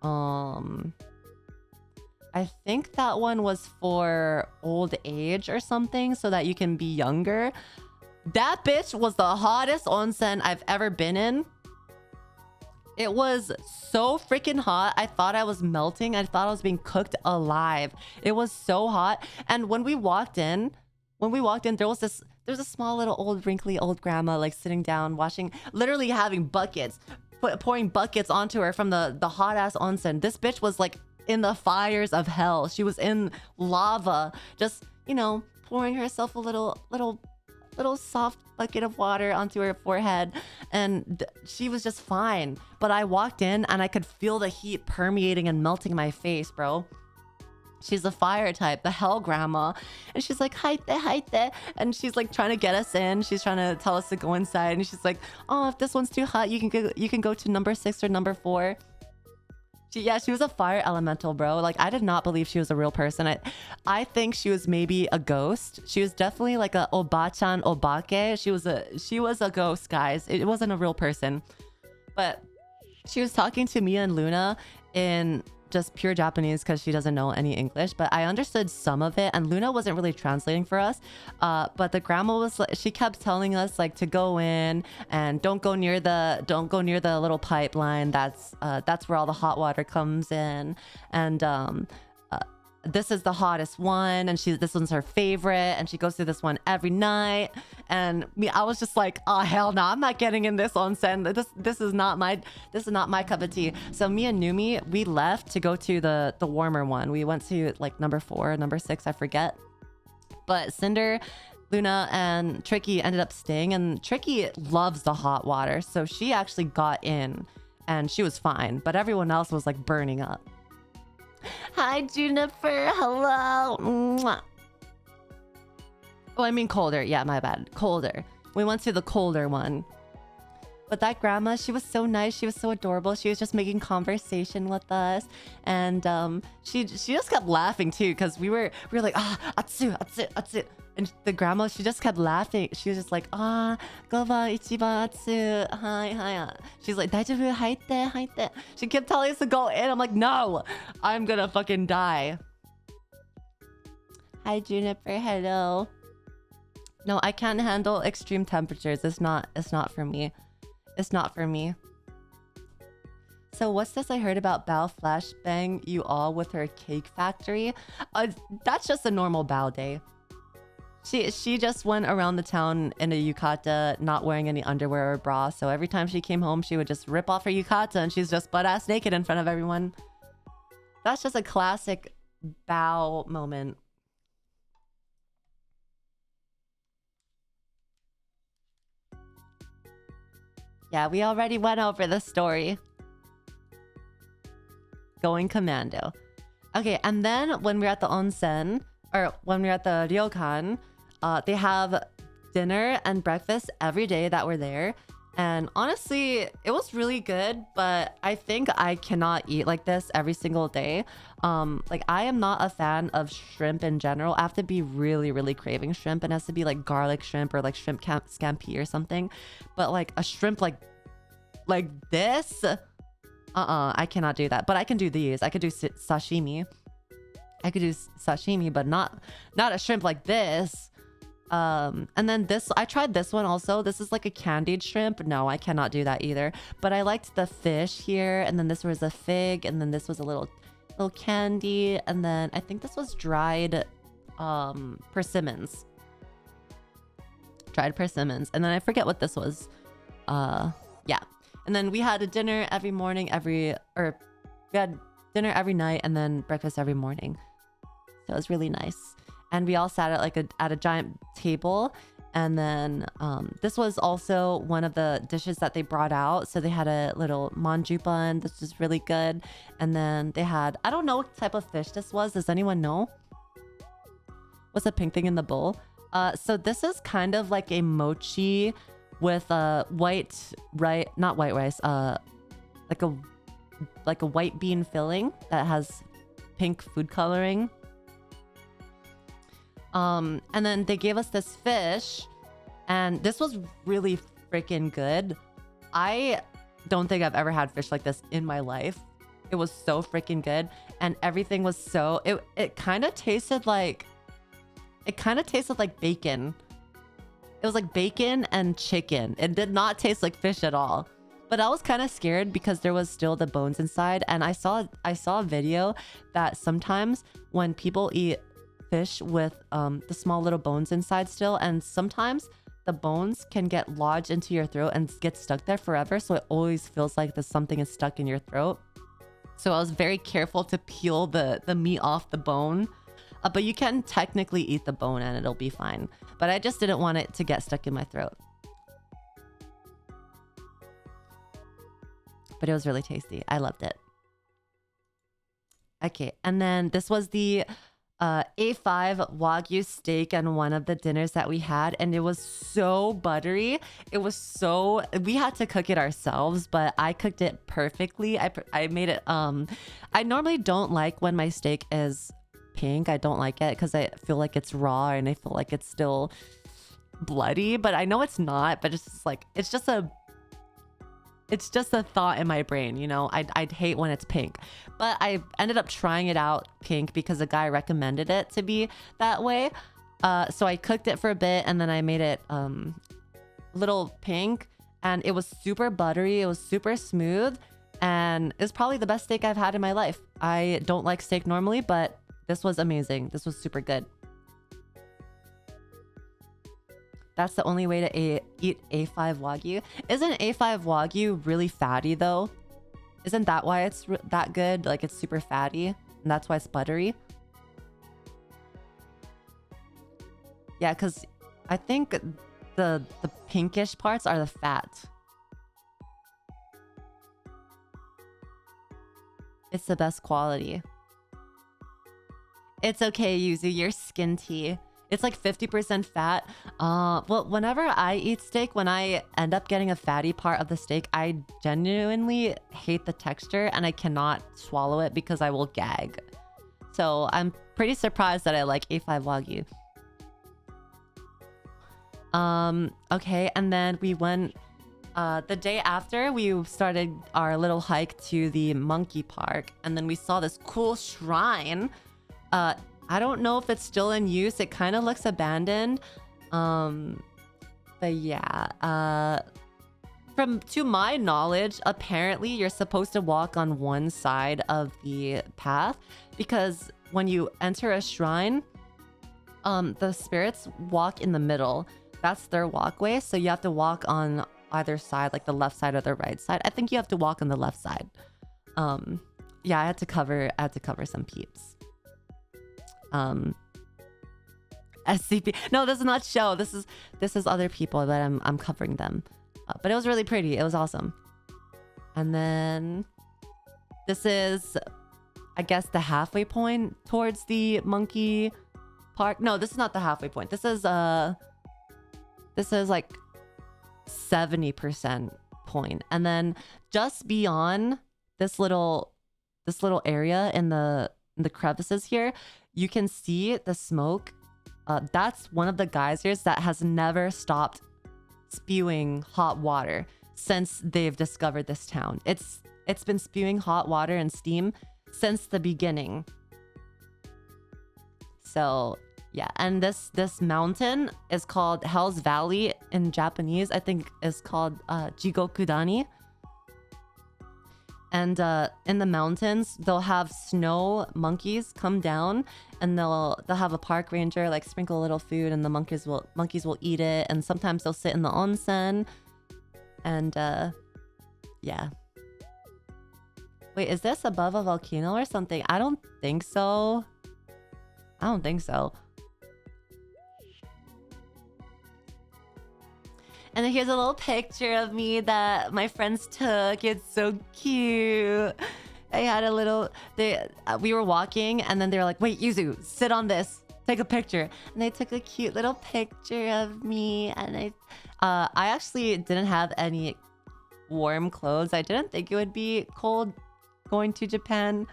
I think that one was for old age or something so that you can be younger. That bitch was the hottest onsen I've ever been in. It was so freaking hot. I thought I was melting. I thought I was being cooked alive. It was so hot. And when we walked in, there's a small little old wrinkly old grandma like sitting down washing, literally having buckets, pouring buckets onto her from the hot ass onsen. This bitch was like in the fires of hell. She was in lava, just, you know, pouring herself a little soft bucket of water onto her forehead, and she was just fine. But I walked in and I could feel the heat permeating and melting my face, bro. She's a fire type, the hell grandma. And she's like, hi there. And she's like trying to get us in. She's trying to tell us to go inside. And she's like, oh, if this one's too hot, you can go to number 6 or number 4. She was a fire elemental, bro. Like, I did not believe she was a real person. I think she was maybe a ghost. She was definitely like a obachan obake. She was a ghost, guys. It wasn't a real person. But she was talking to Mia and Luna in just pure Japanese because she doesn't know any English, but I understood some of it, and Luna wasn't really translating for us. But the grandma was like, she kept telling us like to go in and don't go near the little pipeline. That's where all the hot water comes in, and this is the hottest one, and this one's her favorite, and she goes through this one every night. And I was just like, oh hell no, I'm not getting in this onsen. This is not my cup of tea. So me and Numi, we left to go to the warmer one. We went to like number 4, number 6, I forget. But Cinder, Luna, and Tricky ended up staying, and Tricky loves the hot water, so she actually got in and she was fine, but everyone else was like burning up. Hi, Juniper. Hello. Mwah. Oh, I mean colder. Yeah, my bad. Colder. We went to the colder one. But that grandma, she was so nice. She was so adorable. She was just making conversation with us. And she just kept laughing too, because we were like, atsu, atsu, atsu. And the grandma, she just kept laughing. She was just like, goba ichiban atsu. Hi. She's like, daijoubu, haite, haite. She kept telling us to go in. I'm like, no, I'm gonna fucking die. Hi, Juniper. Hello. No, I can't handle extreme temperatures. It's not for me. It's not for me. So what's this I heard about Bao flashbang you all with her cake factory? That's just a normal Bao day. She just went around the town in a yukata, not wearing any underwear or bra. So every time she came home, she would just rip off her yukata and she's just butt-ass naked in front of everyone. That's just a classic Bao moment. Yeah, we already went over the story. Going commando. Okay, and then when we're at the onsen, or when we're at the ryokan, they have dinner and breakfast every day that we're there. And honestly, it was really good, but I think I cannot eat like this every single day. Like, I am not a fan of shrimp in general. I have to be really, really craving shrimp. And it has to be like garlic shrimp or like shrimp scampi or something. But like a shrimp like this, I cannot do that. But I can do these. I could do sashimi. I could do sashimi, but not a shrimp like this. And then this, I tried this one also. This is like a candied shrimp. No, I cannot do that either. But I liked the fish here, and then this was a fig, and then this was a little candy, and then I think this was dried persimmons. Dried persimmons, and then I forget what this was. Yeah. And then we had a dinner every morning, we had dinner every night, and then breakfast every morning. So it was really nice. And we all sat at a giant table. And then this was also one of the dishes that they brought out. So they had a little manjupan. This was really good. And then they had, I don't know what type of fish this was. Does anyone know? What's the pink thing in the bowl? So this is kind of like a mochi with a not white rice, like a white bean filling that has pink food coloring. And then they gave us this fish, and this was really freaking good. I don't think I've ever had fish like this in my life. It was so freaking good, and everything was so it kind of tasted like bacon. It was like bacon and chicken. It did not taste like fish at all. But I was kind of scared because there was still the bones inside, and I saw a video that sometimes when people eat fish with the small little bones inside still, and sometimes the bones can get lodged into your throat and get stuck there forever, so it always feels like something is stuck in your throat. So I was very careful to peel the meat off the bone, but you can technically eat the bone and it'll be fine, but I just didn't want it to get stuck in my throat. But it was really tasty. I loved it. Okay, and then this was the A5 Wagyu steak on one of the dinners that we had, and it was so buttery. It was so, we had to cook it ourselves, but I cooked it perfectly. I made it, I normally don't like when my steak is pink. I don't like it because I feel like it's raw and I feel like it's still bloody, but I know it's not, but it's just like, it's just a thought in my brain, you know. I'd hate when it's pink, but I ended up trying it out pink because a guy recommended it to be that way. So I cooked it for a bit and then I made it little pink, and it was super buttery. It was super smooth, and it's probably the best steak I've had in my life. I don't like steak normally, but this was amazing. This was super good. That's the only way to eat A5 Wagyu. Isn't A5 Wagyu really fatty though? Isn't that why it's that good? Like, it's super fatty and that's why it's buttery? Yeah, because I think the pinkish parts are the fat. It's the best quality. It's okay, Yuzu, you're skinty. It's like 50% fat. Well, whenever I eat steak, when I end up getting a fatty part of the steak, I genuinely hate the texture and I cannot swallow it because I will gag. So I'm pretty surprised that I like A5 Wagyu. Okay, and then we went the day after, we started our little hike to the monkey park, and then we saw this cool shrine. I don't know if it's still in use. It kind of looks abandoned. But yeah, to my knowledge, apparently you're supposed to walk on one side of the path, because when you enter a shrine, the spirits walk in the middle. That's their walkway, so you have to walk on either side, like the left side or the right side. I think you have to walk on the left side. Yeah, I had to cover some peeps. SCP. No, this is not show. This is other people, but I'm covering them. But it was really pretty. It was awesome. And then this is, I guess, the halfway point towards the monkey park. No, this is not the halfway point. This is like 70% point. And then just beyond this little area in the crevices here, you can see the smoke. That's one of the geysers that has never stopped spewing hot water since they've discovered this town. It's been spewing hot water and steam since the beginning. So yeah, and this mountain is called Hell's Valley in Japanese. I think is called Jigokudani. And in the mountains, they'll have snow monkeys come down, and they'll have a park ranger like sprinkle a little food, and the monkeys will eat it. And sometimes they'll sit in the onsen. And yeah. Wait, is this above a volcano or something? I don't think so. I don't think so. And then here's a little picture of me that my friends took. It's so cute. I had a little... we were walking, and then they were like, wait, Yuzu, sit on this. Take a picture. And they took a cute little picture of me. And I actually didn't have any warm clothes. I didn't think it would be cold going to Japan.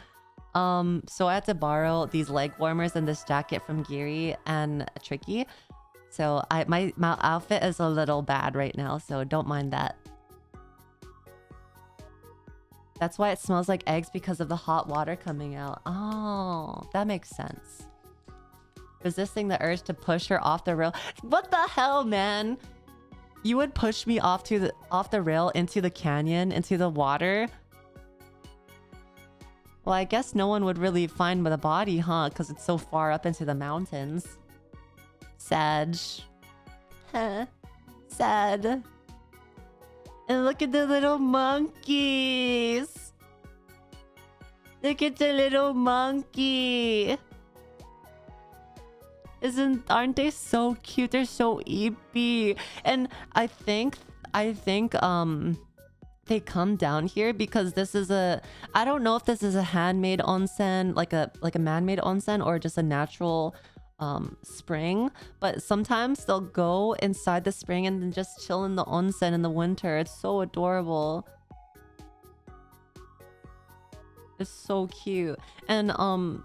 So I had to borrow these leg warmers and this jacket from Giri and Tricky. So my outfit is a little bad right now, so don't mind that. That's why it smells like eggs, because of the hot water coming out. Oh, that makes sense. Resisting the urge to push her off the rail. What the hell, man? You would push me off the rail into the canyon, into the water? Well, I guess no one would really find the body, huh? Because it's so far up into the mountains. Sad. Huh. Sad. And look at the little monkeys. Look at the little monkey. Aren't they so cute? They're so eepy. And I think they come down here because this is a, I don't know if this is a handmade onsen, like a man-made onsen, or just a natural spring, but sometimes they'll go inside the spring and then just chill in the onsen in the winter. It's so adorable. It's so cute. And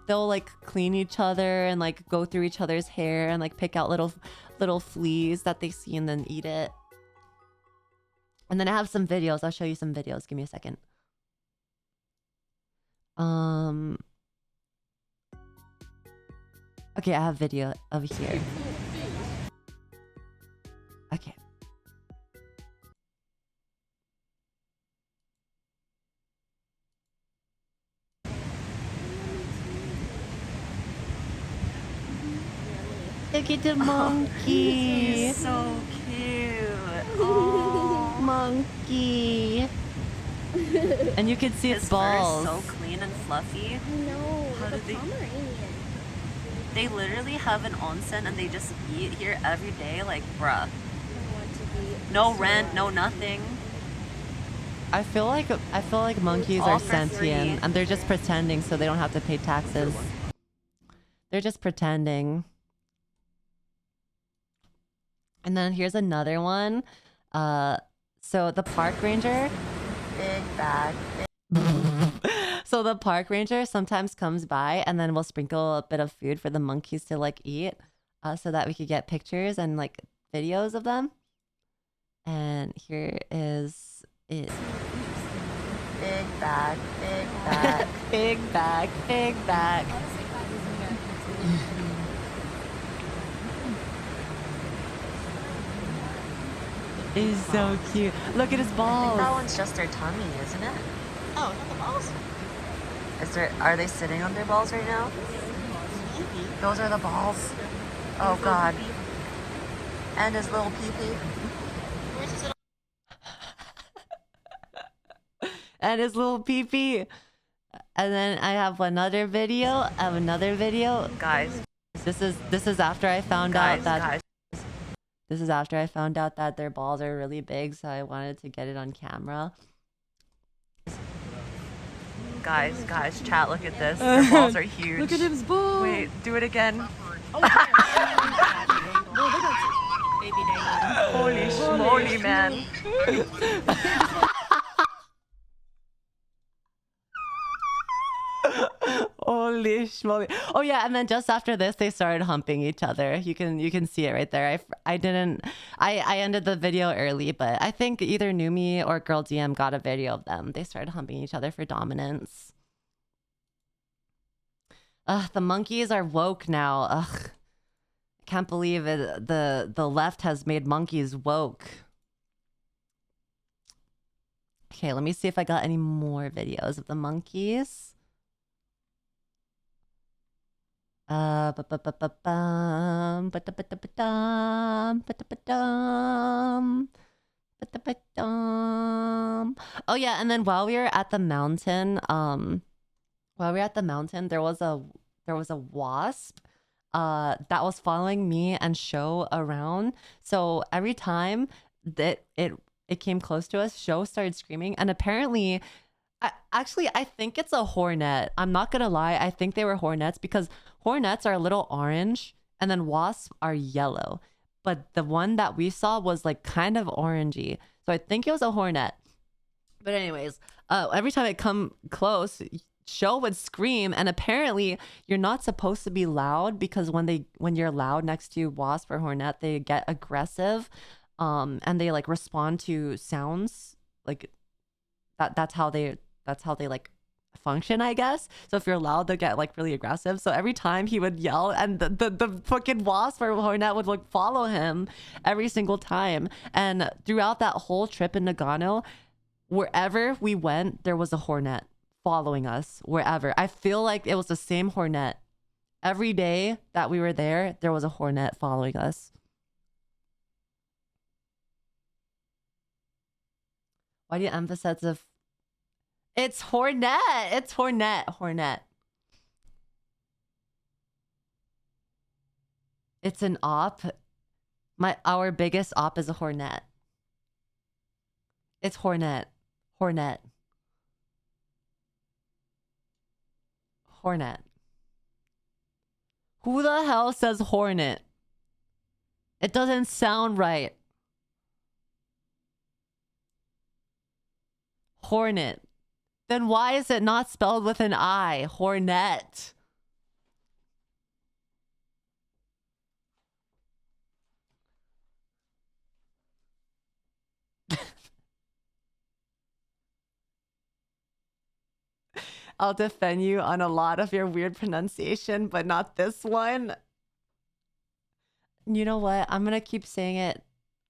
they'll like clean each other and like go through each other's hair and like pick out little fleas that they see and then eat it. And then I have some videos. I'll show you some videos. Give me a second. Okay, I have video over here. Okay. Look at the monkey. He's so cute. Oh, monkey. And you can see its balls. Fur is so clean and fluffy. I know. How Like did a Pomeranian. They literally have an onsen and they just eat here every day. Like, bruh. I want to be No so rent, no happy. nothing. I feel like monkeys All are for sentient free. and they're just pretending so they don't have to pay taxes. They're just pretending. And then here's another one. So the park ranger. Big bag. So the park ranger sometimes comes by and then we'll sprinkle a bit of food for the monkeys to like eat, so that we could get pictures and like videos of them. And here is it. Big bag. Big bag. Big bag, big bag. He's so cute. Look at his balls. That one's just their tummy, isn't it? Oh, not the balls? Are they sitting on their balls right now? Those are the balls. Oh god. And his little pee-pee. And his little pee-pee. And then I have another video. Guys. This is after I found out that Guys. this is after I found out that their balls are really big, so I wanted to get it on camera. Guys, chat, look at this. Their balls are huge. Look at his balls. Wait, do it again. Holy schmoly, man. Holy schmoly. Oh yeah, and then just after this they started humping each other. You can see it right there. I ended the video early, but I think either Numi or Girl DM got a video of them. They started humping each other for dominance. Ugh, the monkeys are woke now. Ugh. I can't believe it. The left has made monkeys woke. Okay, let me see if I got any more videos of the monkeys. Oh yeah, and then while we were at the mountain, there was a wasp that was following me and Sho around. So every time that it came close to us, Sho started screaming, and apparently I think it's a hornet. I'm not gonna lie, I think they were hornets because hornets are a little orange and then wasps are yellow. But the one that we saw was like kind of orangey. So I think it was a hornet. But anyways, every time it come close, Sho would scream, and apparently you're not supposed to be loud because when you're loud next to wasp or hornet, they get aggressive, and they like respond to sounds like that. That's how they like function, I guess. So if you're loud, they get like really aggressive. So every time he would yell, and the fucking wasp or hornet would like follow him every single time. And throughout that whole trip in Nagano, wherever we went, there was a hornet following us. Wherever, I feel like it was the same hornet every day that we were there. There was a hornet following us. Why do you emphasize the it's hornet? It's hornet. It's an op. Our biggest op is a hornet. It's hornet. Hornet. Hornet. Who the hell says Hornet? It doesn't sound right. Hornet. Then why is it not spelled with an I? Hornet. I'll defend you on a lot of your weird pronunciation, but not this one. You know what? I'm gonna keep saying it.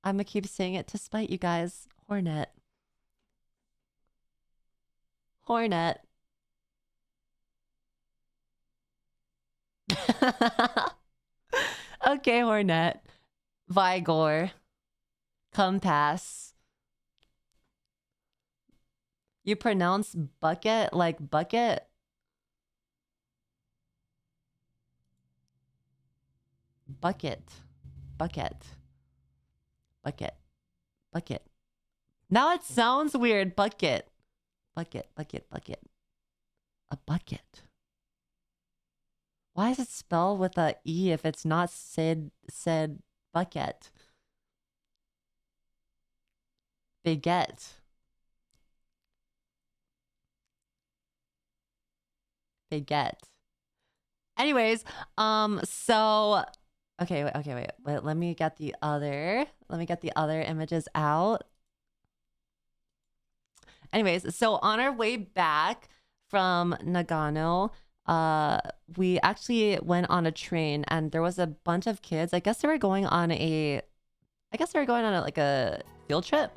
I'm gonna keep saying it to spite you guys. Hornet. Hornet. Okay, Hornet. Vigor. Compass. You pronounce bucket like bucket? Bucket. Bucket. Bucket. Bucket. Now it sounds weird. Bucket. Bucket. Bucket. Bucket. A bucket. Why is it spelled with a E if it's not said bucket? Baguette. Baguette. Anyways, so okay, wait. Let me get the other images out. Anyways, so on our way back from Nagano, we actually went on a train and there was a bunch of kids. I guess they were going on a like a field trip.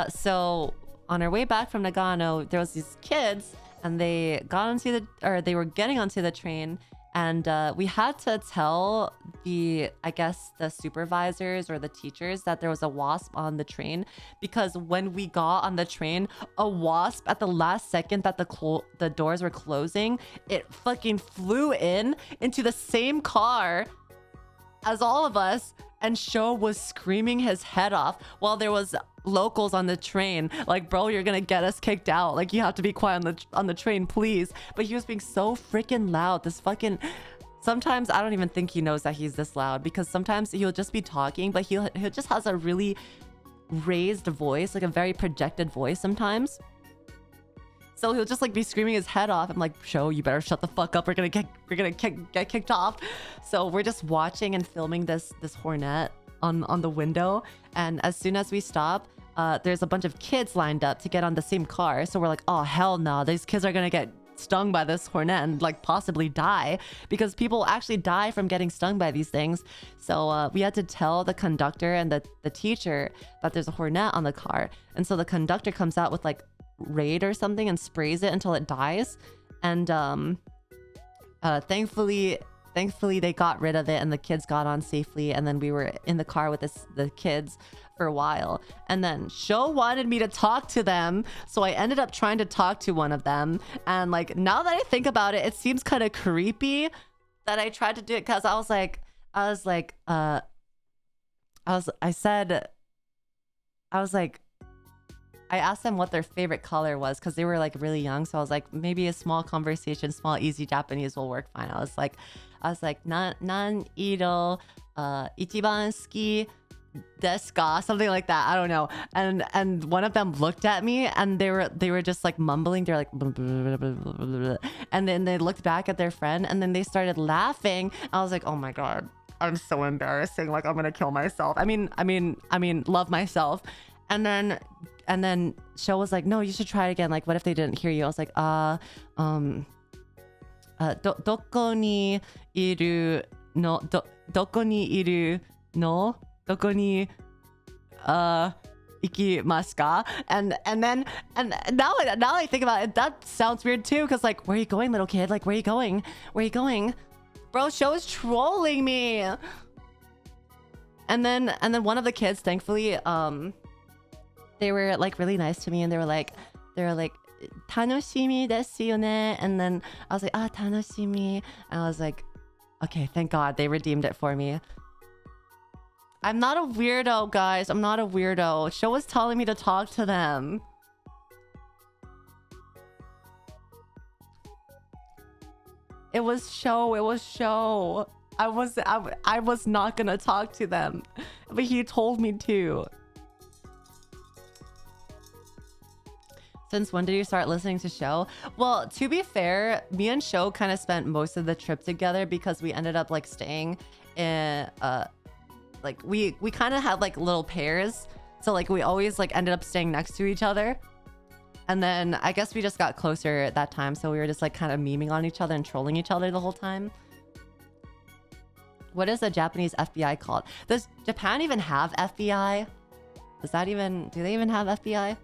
So on our way back from Nagano, there was these kids and they were getting onto the train, and we had to tell the supervisors or the teachers that there was a wasp on the train, because when we got on the train, a wasp at the last second that the doors were closing, it fucking flew into the same car as all of us, and Sho was screaming his head off while there was locals on the train. Like, bro, you're gonna get us kicked out. Like, you have to be quiet on the train, please. But he was being so freaking loud. This fucking... Sometimes I don't even think he knows that he's this loud, because sometimes he'll just be talking, but he just has a really raised voice, like a very projected voice sometimes. So he'll just like be screaming his head off. I'm like, Sho, you better shut the fuck up. We're gonna get kicked off. So we're just watching and filming this Hornet on the window. And as soon as we stop, there's a bunch of kids lined up to get on the same car. So we're like, oh hell no, these kids are gonna get stung by this Hornet and like possibly die, because people actually die from getting stung by these things. So we had to tell the conductor and the teacher that there's a Hornet on the car. And so the conductor comes out with like Raid or something and sprays it until it dies. And thankfully they got rid of it and the kids got on safely. And then we were in the car with the kids for a while. And then Sho wanted me to talk to them, so I ended up trying to talk to one of them. And like, now that I think about it, it seems kind of creepy that I tried to do it, because I asked them what their favorite color was, because they were like really young. So I was like, maybe a small conversation, small easy Japanese will work fine. I was like, nan iro ichiban suki desu ka? Something like that. I don't know. And one of them looked at me and they were just like mumbling. They're like, blah, blah, blah, blah, blah, blah. And then they looked back at their friend and then they started laughing. I was like, oh my God, I'm so embarrassing. Like, I'm gonna kill myself. I mean, love myself. And then Sho was like, no, you should try it again. Like, what if they didn't hear you? I was like, doko ni iru no, doko ni iru no, doko ni ikimasu ka? And now I think about it, that sounds weird too, because like, where are you going, little kid? Like, where are you going? Where are you going? Bro, Sho is trolling me. And then one of the kids, thankfully, they were like really nice to me, and they were like tanoshimi desu yo ne, and then I was like, tanoshimi, and I was like, okay, thank God they redeemed it for me. I'm not a weirdo, guys. I'm not a weirdo. Sho was telling me to talk to them. It was show. It was show. I was not gonna talk to them, but he told me to. Since when did you start listening to Show? Well, to be fair, me and Show kind of spent most of the trip together because we ended up like staying in like we kind of had like little pairs. So like we always like ended up staying next to each other. And then I guess we just got closer at that time, so we were just like kind of memeing on each other and trolling each other the whole time. What is the Japanese FBI called? Does Japan even have FBI? Do they even have FBI?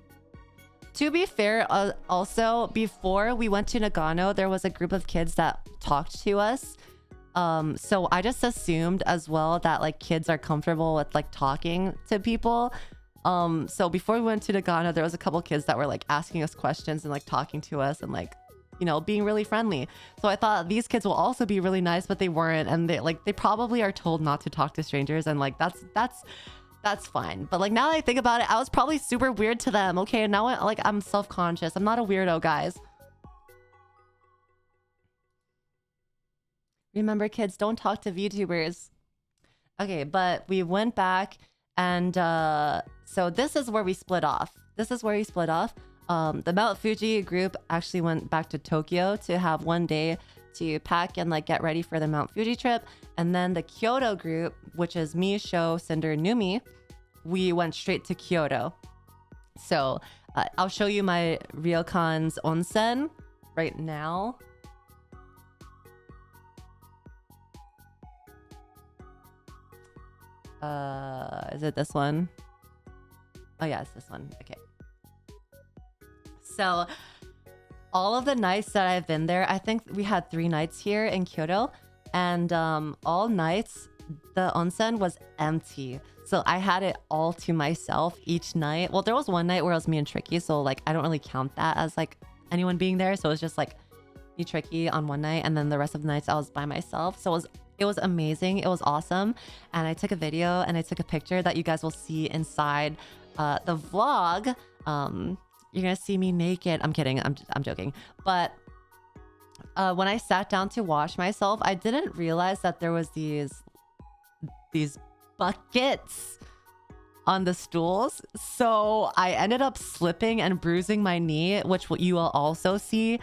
To be fair, also, before we went to Nagano, there was a group of kids that talked to us. So I just assumed as well that like kids are comfortable with like talking to people. So before we went to Nagano, there was a couple kids that were like asking us questions and like talking to us and like, you know, being really friendly. So I thought these kids will also be really nice, but they weren't. And they probably are told not to talk to strangers. And like, that's fine. But like, now that I think about it, I was probably super weird to them. Okay, now I'm self-conscious. I'm not a weirdo, guys. Remember, kids, don't talk to VTubers. Okay, but we went back and so this is where we split off. The Mount Fuji group actually went back to Tokyo to have one day to pack and like get ready for the Mount Fuji trip. And then the Kyoto group, which is me, Sho, Cinder, Numi, we went straight to Kyoto. So I'll show you my Ryokan's Onsen right now. Is it this one? Oh yeah, it's this one. Okay. So all of the nights that I've been there, I think we had 3 nights here in Kyoto, and all nights the onsen was empty. So I had it all to myself each night. Well, there was one night where it was me and Tricky, so like I don't really count that as like anyone being there. So it was just like me, Tricky on one night, and then the rest of the nights I was by myself. So it was amazing. It was awesome. And I took a video and I took a picture that you guys will see inside the vlog. You're gonna see me naked. I'm kidding. I'm joking. But when I sat down to wash myself, I didn't realize that there was these buckets on the stools. So I ended up slipping and bruising my knee, which you will also see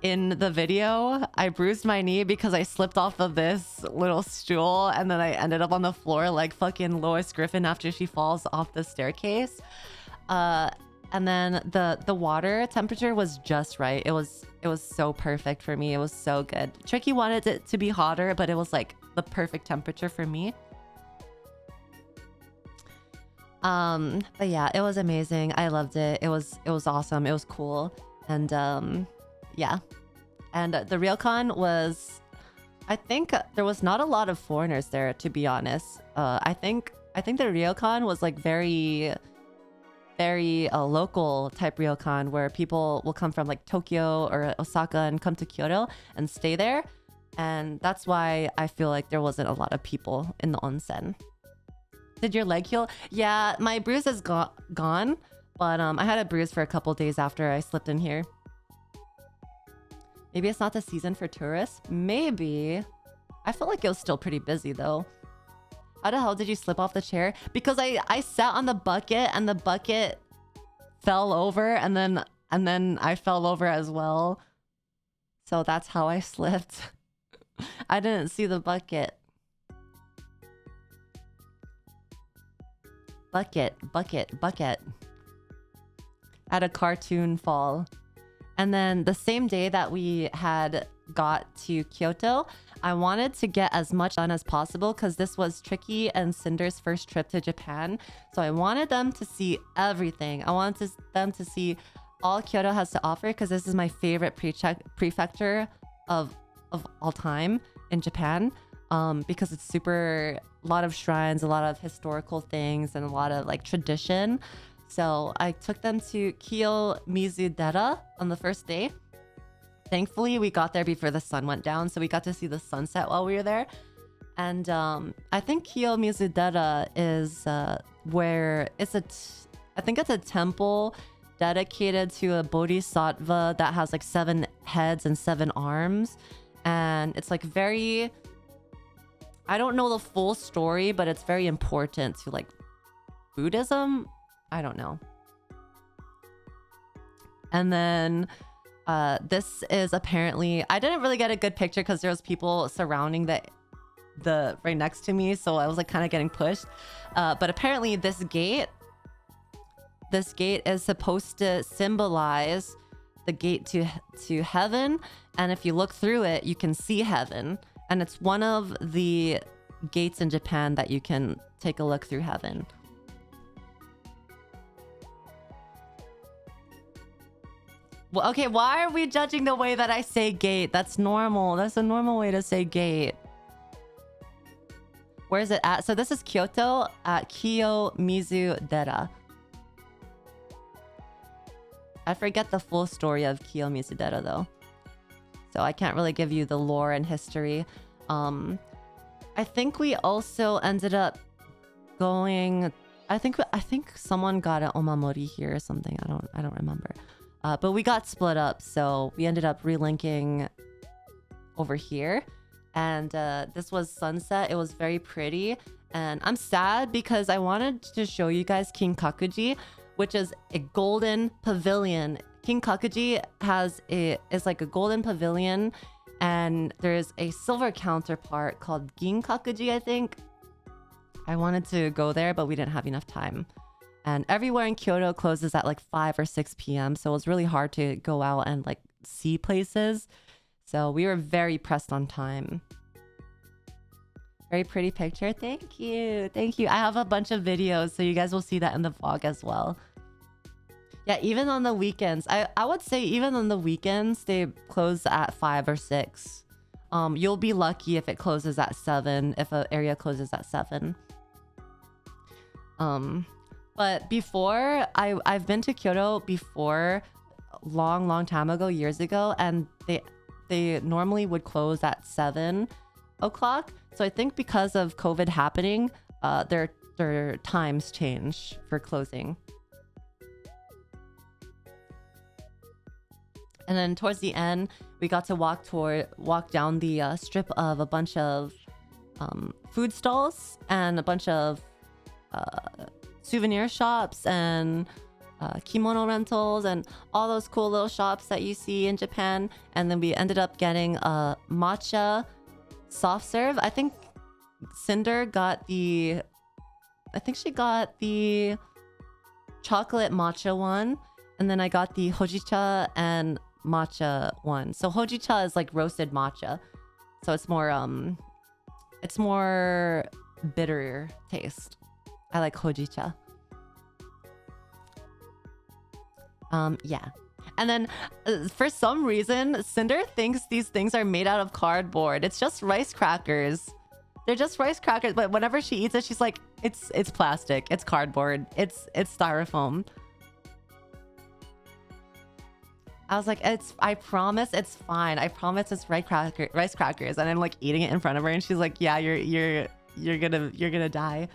in the video. I bruised my knee because I slipped off of this little stool, and then I ended up on the floor like fucking Lois Griffin after she falls off the staircase. And then the water temperature was just right. It was so perfect for me. It was so good. Tricky wanted it to be hotter, but it was like the perfect temperature for me. But yeah, it was amazing. I loved it. It was awesome. It was cool. And yeah. And the Ryokan was, I think there was not a lot of foreigners there, to be honest. I think the Ryokan was like very local type Ryokan, where people will come from like Tokyo or Osaka and come to Kyoto and stay there. And that's why I feel like there wasn't a lot of people in the onsen. Did your leg heal? Yeah, my bruise is gone, but I had a bruise for a couple days after I slipped in here. Maybe it's not the season for tourists. Maybe. I feel like it was still pretty busy though. How the hell did you slip off the chair? Because I sat on the bucket and the bucket fell over, and then I fell over as well. So that's how I slipped. I didn't see the bucket. Bucket. At a cartoon fall. And then the same day that we had got to Kyoto, I wanted to get as much done as possible because this was Tricky and Cinder's first trip to Japan. So I wanted them to see everything. I wanted them to see all Kyoto has to offer, because this is my favorite prefecture of all time in Japan. Because it's a lot of shrines, a lot of historical things, and a lot of like tradition. So I took them to Kiyomizu-dera on the first day. Thankfully, we got there before the sun went down, so we got to see the sunset while we were there. And I think Kiyomizu-dera is where I think it's a temple dedicated to a bodhisattva that has like 7 heads and 7 arms. And it's like very... I don't know the full story, but it's very important to like Buddhism. I don't know. And then this is apparently... I didn't really get a good picture because there was people surrounding the right next to me, so I was like kind of getting pushed. But apparently this gate is supposed to symbolize the gate to heaven, and if you look through it, you can see heaven. And it's one of the gates in Japan that you can take a look through heaven. Well, okay, why are we judging the way that I say gate? That's normal. That's a normal way to say gate. Where is it at? So this is Kyoto at Kiyomizu Dera. I forget the full story of Kiyomizu Dera though, so I can't really give you the lore and history. I think we also ended up going... I think someone got an omamori here or something. I don't remember. But we got split up, so we ended up relinking over here. And this was sunset. It was very pretty. And I'm sad because I wanted to show you guys Kinkakuji, which is a golden pavilion. Kinkakuji is like a golden pavilion, and there's a silver counterpart called Ginkakuji, I think. I wanted to go there, but we didn't have enough time. And everywhere in Kyoto closes at like 5 or 6 p.m. So it was really hard to go out and like see places. So we were very pressed on time. Very pretty picture. Thank you. Thank you. I have a bunch of videos, so you guys will see that in the vlog as well. Yeah, even on the weekends. I would say even on the weekends, they close at 5 or 6. You'll be lucky if it closes at 7, if an area closes at 7. But before, I've been to Kyoto before, long time ago, years ago, and they normally would close at 7 o'clock. So I think because of COVID happening, their times change for closing. And then towards the end, we got to walk down the strip of a bunch of food stalls and a bunch of souvenir shops and kimono rentals and all those cool little shops that you see in Japan. And then we ended up getting a matcha soft serve. I think Cinder got she got the chocolate matcha one, and then I got the hojicha and matcha one. So hojicha is like roasted matcha, so it's more bitter taste. I like hojicha. Yeah. And then for some reason, Cinder thinks these things are made out of cardboard. It's just rice crackers. They're just rice crackers, but whenever she eats it, she's like, it's plastic, it's cardboard, it's styrofoam. I was like, I promise it's fine. I promise it's rice crackers. And I'm like eating it in front of her, and she's like, yeah, you're gonna die.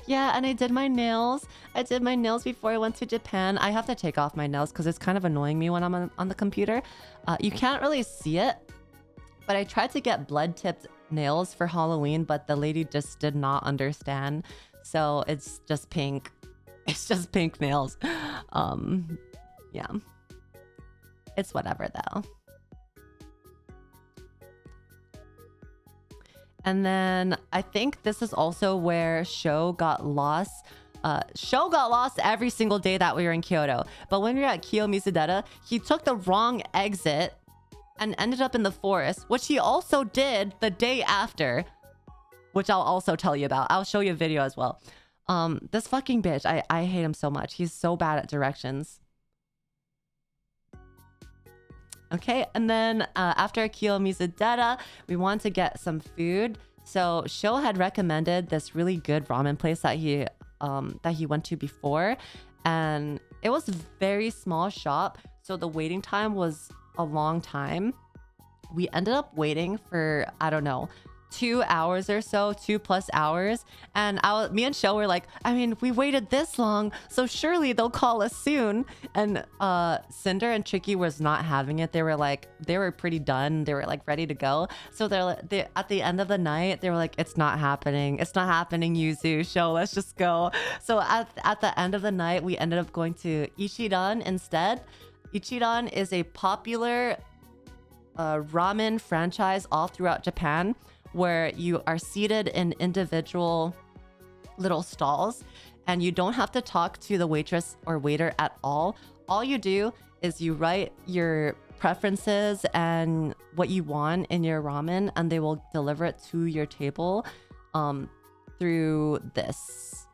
Yeah, and I did my nails. I did my nails before I went to Japan. I have to take off my nails because it's kind of annoying me when I'm on the computer. You can't really see it, but I tried to get blood-tipped nails for Halloween, but the lady just did not understand. So it's just pink. It's just pink nails. Yeah. It's whatever though. And then I think this is also where Sho got lost. Sho got lost every single day that we were in Kyoto. But when we were at Kiyomizu Dera, he took the wrong exit and ended up in the forest, which he also did the day after, which I'll also tell you about. I'll show you a video as well. This fucking bitch, I hate him so much. He's so bad at directions. Okay, and then after Kiyomizu Dera, we wanted to get some food. So Sho had recommended this really good ramen place that he went to before, and it was a very small shop, so the waiting time was a long time. We ended up waiting for, I don't know, 2 hours or so, 2+ hours. And me and Sho were like, I mean, we waited this long, so surely they'll call us soon. And Cinder and Tricky was not having it. They were pretty done. They were like ready to go. So they at the end of the night, they were like, it's not happening. It's not happening, Yuzu. Sho, let's just go. So at the end of the night, we ended up going to Ichiran instead. Ichiran is a popular ramen franchise all throughout Japan, where you are seated in individual little stalls and you don't have to talk to the waitress or waiter at all. All you do is you write your preferences and what you want in your ramen, and they will deliver it to your table through this.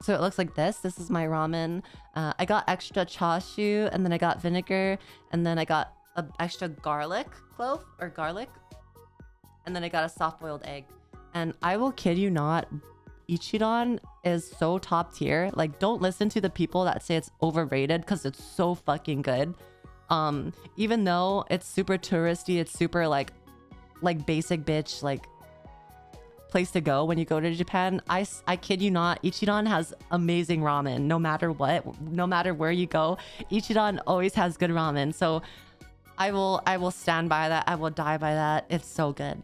So it looks like this. This is my ramen. I got extra chashu, and then I got vinegar, and then I got an extra garlic clove or garlic. And then I got a soft-boiled egg. And I will kid you not, Ichiran is so top tier. Like, don't listen to the people that say it's overrated, because it's so fucking good. Even though it's super touristy, it's super like basic bitch, like place to go when you go to Japan. I kid you not, Ichiran has amazing ramen. No matter what, no matter where you go, Ichiran always has good ramen. So I will stand by that. I will die by that. It's so good.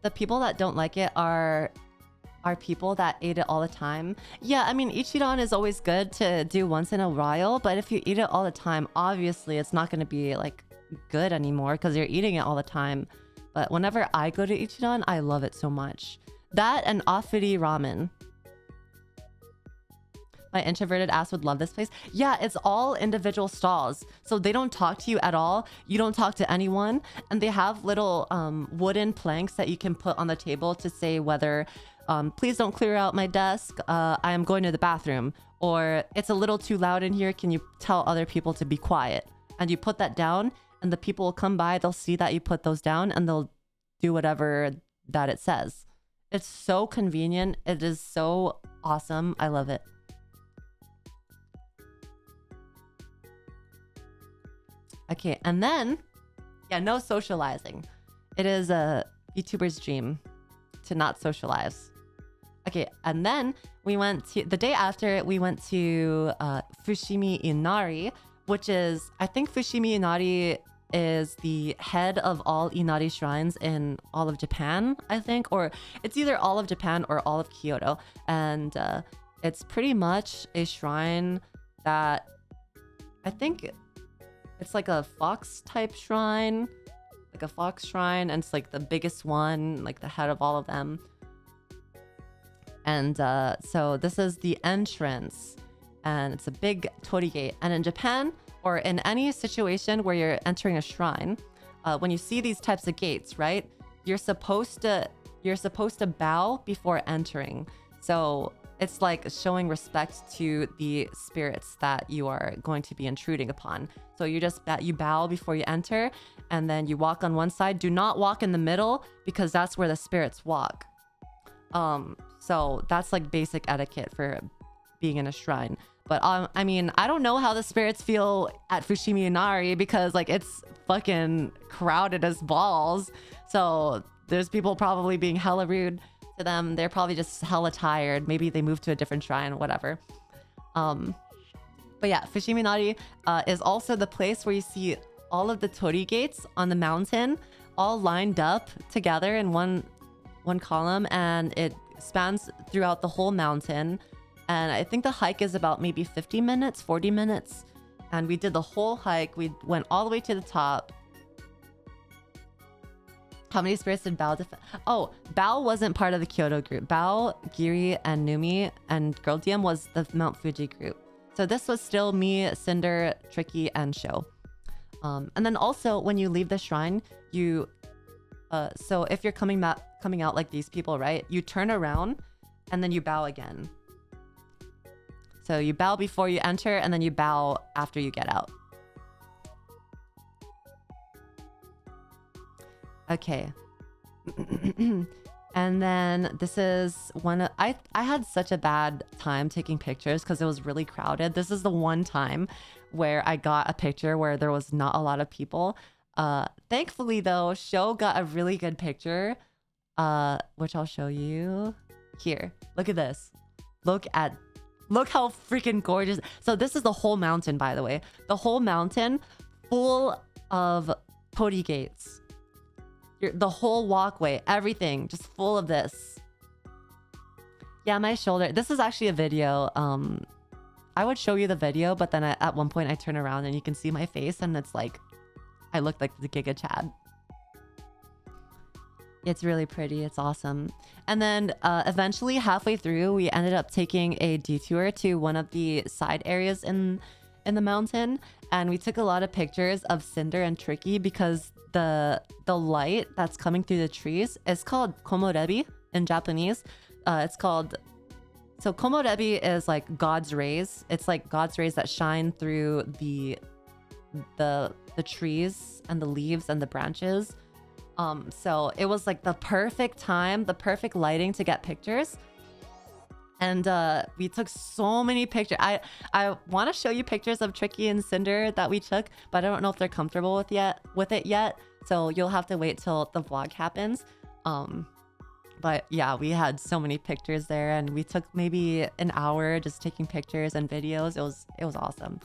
The people that don't like it are people that ate it all the time. Yeah, I mean, Ichiran is always good to do once in a while, but if you eat it all the time, obviously it's not going to be like good anymore because you're eating it all the time. But whenever I go to Ichiran, I love it so much. That and Afuri ramen. My introverted ass would love this place. Yeah, it's all individual stalls. So they don't talk to you at all. You don't talk to anyone. And they have little wooden planks that you can put on the table to say whether, please don't clear out my desk. I am going to the bathroom. Or it's a little too loud in here. Can you tell other people to be quiet? And you put that down and the people will come by. They'll see that you put those down and they'll do whatever that it says. It's so convenient. It is so awesome. I love it. Okay, and then, yeah, no socializing. It is a VTuber's dream to not socialize. Okay, and then we went to, the day after, we went to Fushimi Inari, which is, I think Fushimi Inari is the head of all Inari shrines in all of Japan, I think, or it's either all of Japan or all of Kyoto. And it's pretty much a shrine that I think it's like a fox type shrine, like a fox shrine, and it's like the biggest one, like the head of all of them. And so this is the entrance, and it's a big torii gate. And in Japan, or in any situation where you're entering a shrine, when you see these types of gates, right, you're supposed to bow before entering. So it's like showing respect to the spirits that you are going to be intruding upon. So you just you bow before you enter, and then you walk on one side. Do not walk in the middle because that's where the spirits walk. So that's like basic etiquette for being in a shrine. But I mean, I don't know how the spirits feel at Fushimi Inari because like it's fucking crowded as balls. So there's people probably being hella rude to them. They're probably just hella tired. Maybe they moved to a different shrine, whatever. But yeah, Fushimi Inari is also the place where you see all of the torii gates on the mountain all lined up together in one column, and it spans throughout the whole mountain. And I think the hike is about maybe 50 minutes, 40 minutes. And we did the whole hike. We went all the way to the top. How many spirits did Bao defend? Oh, Bao wasn't part of the Kyoto group. Bao, Giri, and Numi, and Girl DM was the Mount Fuji group. So this was still me, Cinder, Tricky, and Sho. And then also, when you leave the shrine, you... so if you're coming out like these people, right? You turn around, and then you bow again. So you bow before you enter, and then you bow after you get out. Okay. And then this is one of... I had such a bad time taking pictures because it was really crowded. This is the one time where I got a picture where there was not a lot of people. Thankfully though, Sho got a really good picture, which I'll show you here. Look at this. Look how freaking gorgeous. So this is the whole mountain, by the way. The whole mountain full of torii gates. The whole walkway, everything just full of this. Yeah, my shoulder. This is actually a video. I would show you the video, but then at one point I turn around and you can see my face and it's like I look like the Giga Chad. It's really pretty. It's awesome. And then eventually halfway through, we ended up taking a detour to one of the side areas in the mountain. And we took a lot of pictures of Cinder and Tricky because the light that's coming through the trees is called komorebi in Japanese. It's called... So komorebi is like God's rays. It's like God's rays that shine through the trees and the leaves and the branches. So it was like the perfect time, the perfect lighting to get pictures. And we took so many pictures. I want to show you pictures of Tricky and Cinder that we took, but I don't know if they're comfortable with it yet. So you'll have to wait till the vlog happens. But yeah, we had so many pictures there, and we took maybe an hour just taking pictures and videos. It was awesome.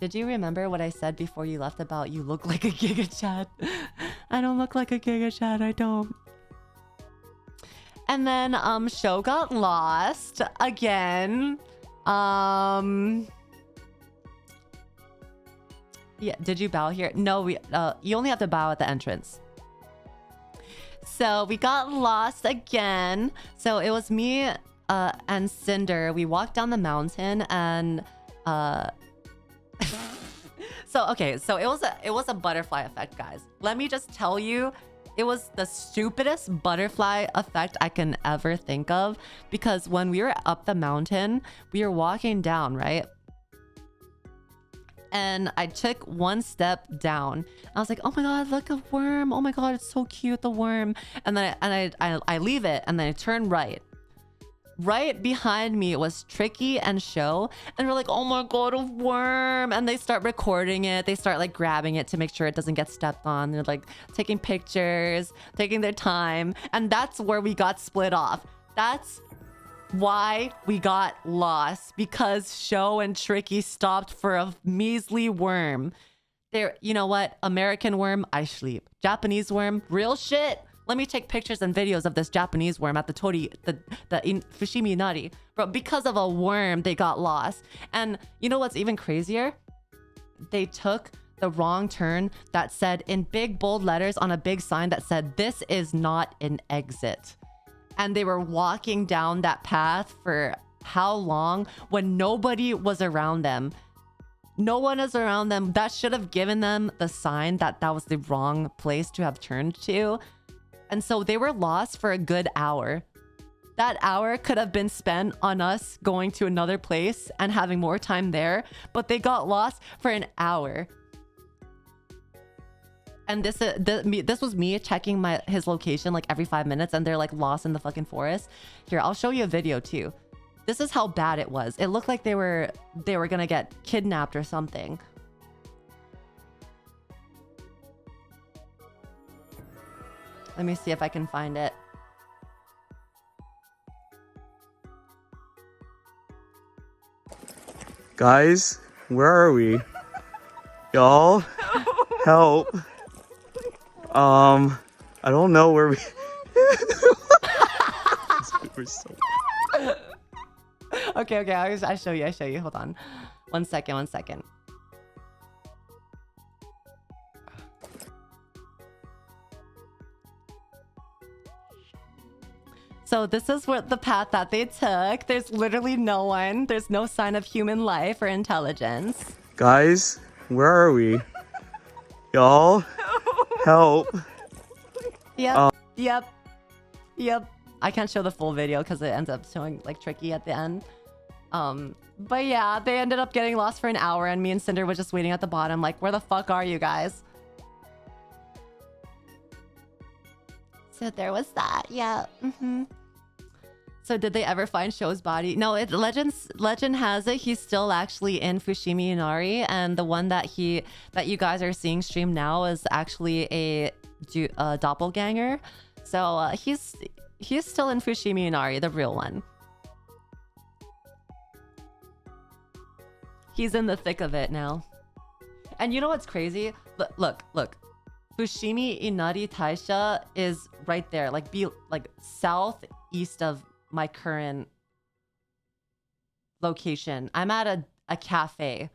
Did you remember what I said before you left about you look like a Giga Chad? I don't look like a Giga Chad, I don't. And then Sho got lost again. Yeah, did you bow here? No, you only have to bow at the entrance. So we got lost again. So it was me and Cinder. We walked down the mountain and so it was a butterfly effect, guys. Let me just tell you, it was the stupidest butterfly effect I can ever think of, because when we were up the mountain, we were walking down, right? And I took one step down. I was like, oh my god, look, a worm. Oh my god, it's so cute, the worm. And then I leave it and then I turn right. Right behind me was Tricky and Sho, and we're like, oh my god, a worm. And they start recording it. They start like grabbing it to make sure it doesn't get stepped on. They're like taking pictures, taking their time. And that's where we got split off. That's why we got lost, because Sho and Tricky stopped for a measly worm. There, you know what? American worm, I sleep. Japanese worm, real shit. Let me take pictures and videos of this Japanese worm at the Fushimi Inari. But because of a worm, they got lost. And you know what's even crazier? They took the wrong turn that said in big bold letters on a big sign that said, "This is not an exit." And they were walking down that path for how long when nobody was around them. No one is around them. That should have given them the sign that that was the wrong place to have turned to. And so they were lost for a good hour. That hour could have been spent on us going to another place and having more time there, but they got lost for an hour. And this was me checking his location like every 5 minutes, and they're like lost in the fucking forest. Here, I'll show you a video too. This is how bad it was. It looked like they were gonna get kidnapped or something. Let me see if I can find it. Guys, where are we? Y'all, help. I don't know where we... We're so... Okay, I show you. Hold on. One second. So this is what the path that they took. There's literally no one. There's no sign of human life or intelligence. Guys, where are we? Y'all, help. Yep. I can't show the full video because it ends up showing like Tricky at the end. But yeah, they ended up getting lost for an hour, and me and Cinder was just waiting at the bottom like, where the fuck are you guys? So there was that. Yeah. So did they ever find Sho's body? No, legend has it he's still actually in Fushimi Inari, and the one that you guys are seeing stream now is actually a doppelganger. So he's still in Fushimi Inari, the real one. He's in the thick of it now. And you know what's crazy? Look. Fushimi Inari Taisha is right there, like southeast of my current location. I'm at a cafe.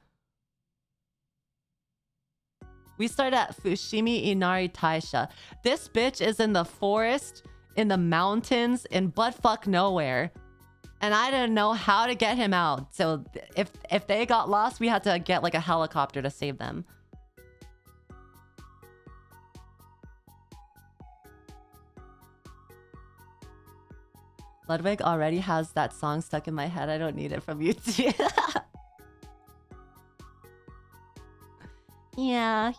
We start at Fushimi Inari Taisha. This bitch is in the forest, in the mountains, in buttfuck nowhere. And I didn't know how to get him out. So if they got lost, we had to get like a helicopter to save them. Ludwig already has that song stuck in my head. I don't need it from you too. Yeah.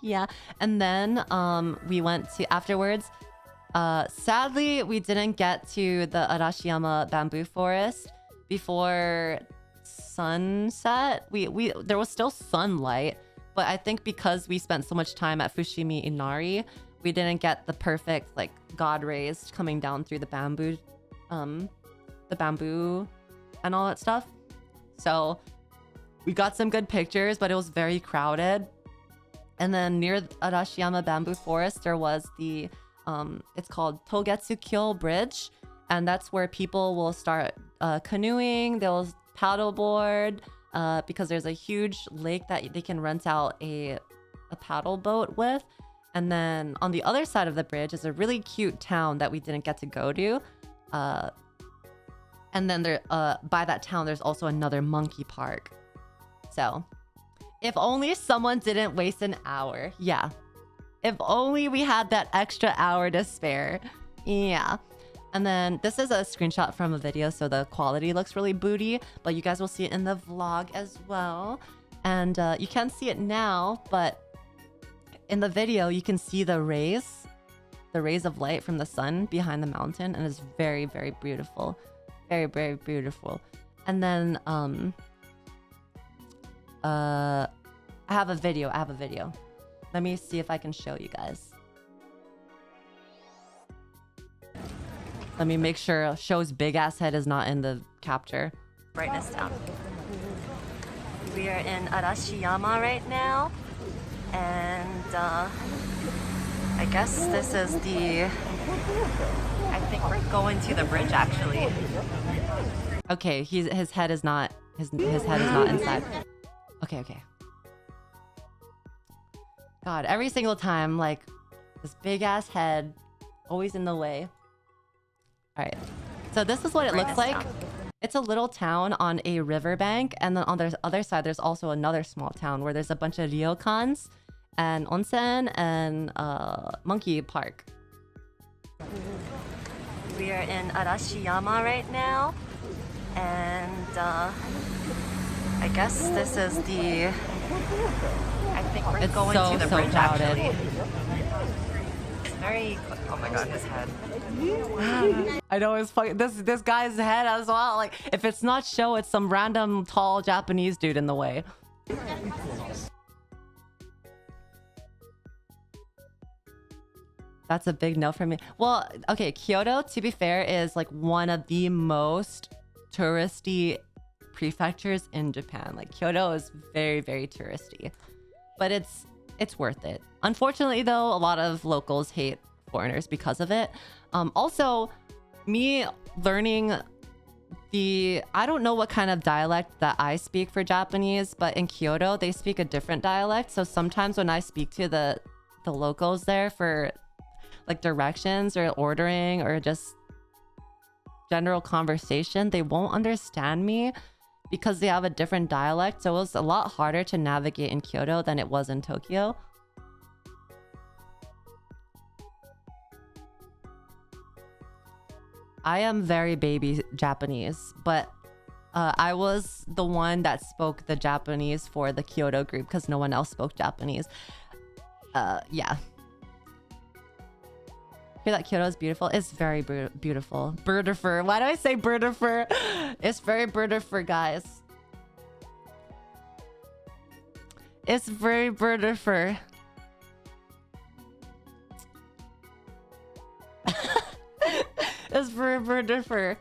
And then we went to afterwards. Sadly, we didn't get to the Arashiyama bamboo forest before sunset. There was still sunlight, but I think because we spent so much time at Fushimi Inari, we didn't get the perfect like god rays coming down through the bamboo and all that stuff. So we got some good pictures, but it was very crowded. And then near Arashiyama bamboo forest, there was the it's called Togetsu-kyo Bridge, and that's where people will start canoeing. They'll paddleboard because there's a huge lake that they can rent out a paddle boat with. And then on the other side of the bridge is a really cute town that we didn't get to go to. And then there, by that town, there's also another monkey park. So, if only someone didn't waste an hour. Yeah. If only we had that extra hour to spare. Yeah. And then this is a screenshot from a video, so the quality looks really booty, but you guys will see it in the vlog as well. And you can't see it now, but in the video, you can see the rays of light from the sun behind the mountain, and it's very, very beautiful. Very, very beautiful. And then I have a video. Let me see if I can show you guys. Let me make sure Sho's big ass head is not in the capture. Brightness down. We are in Arashiyama right now, and I guess this is the... I think we're going to the bridge actually. Okay, his head is not his head is not inside. Okay. God, every single time, like this big ass head, always in the way. All right, so this is what it looks like. It's a little town on a riverbank, and then on the other side, there's also another small town where there's a bunch of ryokans and onsen and monkey park. We are in Arashiyama right now, and I guess this is the... I think we're going to the bridge actually. It's very... Oh my god, his head. I know, it's fucking this guy's head as well. Like, if it's not Sho, it's some random tall Japanese dude in the way. That's a big no for me. Well, okay, Kyoto, to be fair, is like one of the most touristy prefectures in Japan. Like, Kyoto is very, very touristy, but it's worth it. Unfortunately, though, a lot of locals hate foreigners because of it. Also, me learning I don't know what kind of dialect that I speak for Japanese, but in Kyoto, they speak a different dialect. So sometimes when I speak to the locals there for like directions or ordering or just general conversation, they won't understand me because they have a different dialect. So it was a lot harder to navigate in Kyoto than it was in Tokyo. I am very baby Japanese, but I was the one that spoke the Japanese for the Kyoto group because no one else spoke Japanese. Yeah. Hear that Kyoto is beautiful? It's very beautiful. Birdifer. Why do I say birdifer? It's very birdifer, guys. It's very birdifer. It's very birdifer.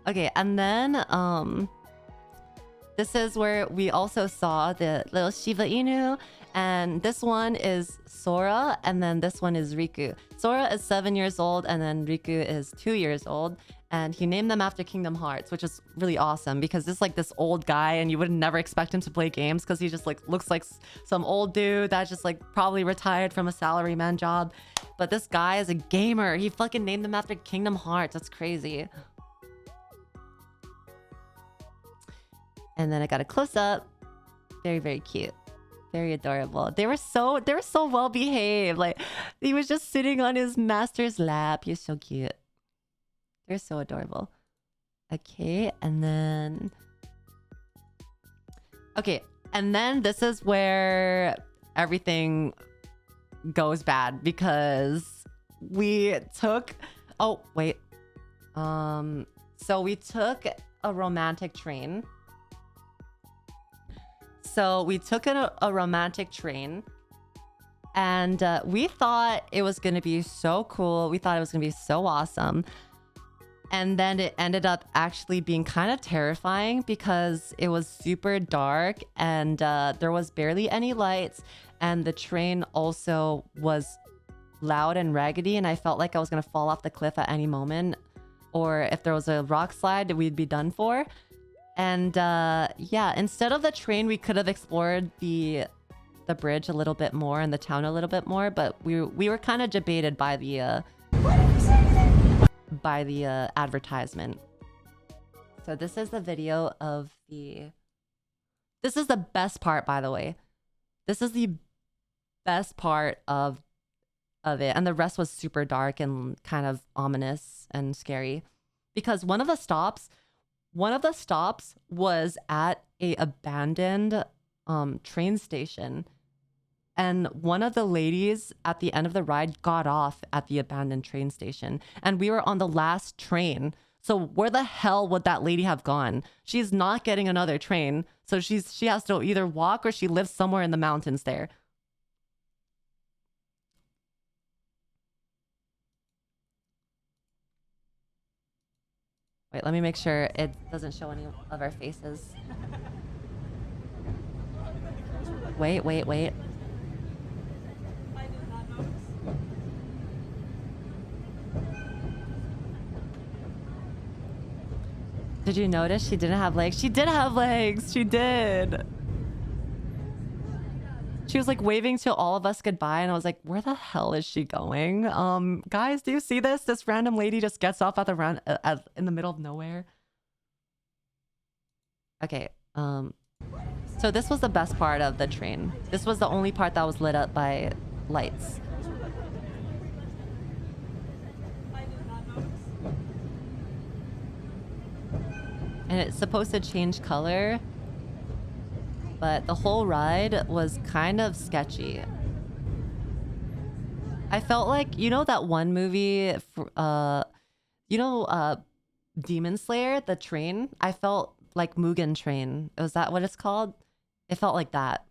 Okay, and then this is where we also saw the little Shiba Inu, and this one is Sora, and then this one is Riku. Sora is 7 years old, and then Riku is 2 years old, and he named them after Kingdom Hearts, which is really awesome because this is like this old guy, and you would never expect him to play games because he just like looks like some old dude that just like probably retired from a salaryman job. But this guy is a gamer. He fucking named them after Kingdom Hearts. That's crazy. And then I got a close up. Very, very cute. Very adorable. They were so well behaved. Like he was just sitting on his master's lap. He's so cute. They're so adorable. Okay, and then this is where everything goes bad because we took so we took a romantic train. So we took a romantic train, and we thought it was going to be so cool. We thought it was going to be so awesome. And then it ended up actually being kind of terrifying because it was super dark and there was barely any lights. And the train also was loud and raggedy. And I felt like I was going to fall off the cliff at any moment. Or if there was a rock slide, we'd be done for. And yeah, instead of the train, we could have explored the bridge a little bit more and the town a little bit more, but we were kind of debated by the advertisement. So this is the video of this is the best part, by the way. This is the best part of it, and the rest was super dark and kind of ominous and scary because one of the stops was at a abandoned train station, and one of the ladies at the end of the ride got off at the abandoned train station, and we were on the last train. So where the hell would that lady have gone? She's not getting another train, so she has to either walk or she lives somewhere in the mountains there. Wait, let me make sure it doesn't show any of our faces. Wait. Did you notice she didn't have legs? She did have legs! She did! She was like waving to all of us goodbye, and I was like, where the hell is she going? Guys, do you see this? This random lady just gets off at the in the middle of nowhere. Okay, so this was the best part of the train. This was the only part that was lit up by lights. And it's supposed to change color, but the whole ride was kind of sketchy. I felt like, you know that one movie, Demon Slayer, the train? I felt like Mugen Train. Was that what it's called? It felt like that.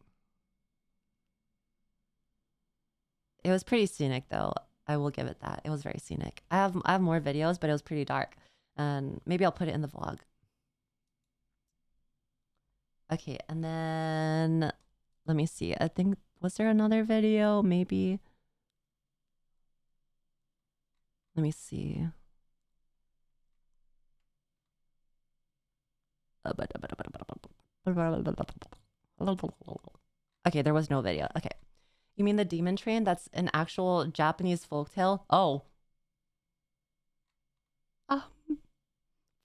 It was pretty scenic though. I will give it that. It was very scenic. I have more videos, but it was pretty dark. And maybe I'll put it in the vlog. Okay, and then let me see. I think, was there another video? Maybe. Let me see. Okay, there was no video. Okay. You mean the demon train? That's an actual Japanese folktale? Oh.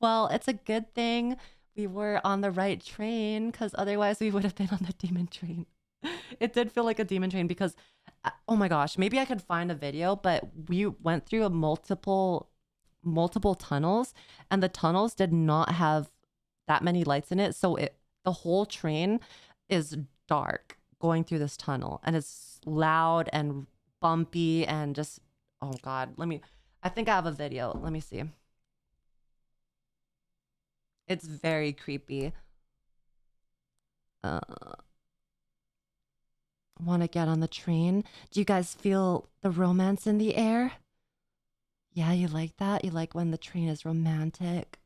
Well, it's a good thing we were on the right train, because otherwise we would have been on the demon train. It did feel like a demon train because, oh my gosh, maybe I could find a video, but we went through a multiple tunnels, and the tunnels did not have that many lights in it. So the whole train is dark going through this tunnel, and it's loud and bumpy and just, oh God, I think I have a video. Let me see. It's very creepy. Want to get on the train? Do you guys feel the romance in the air? Yeah, you like that? You like when the train is romantic?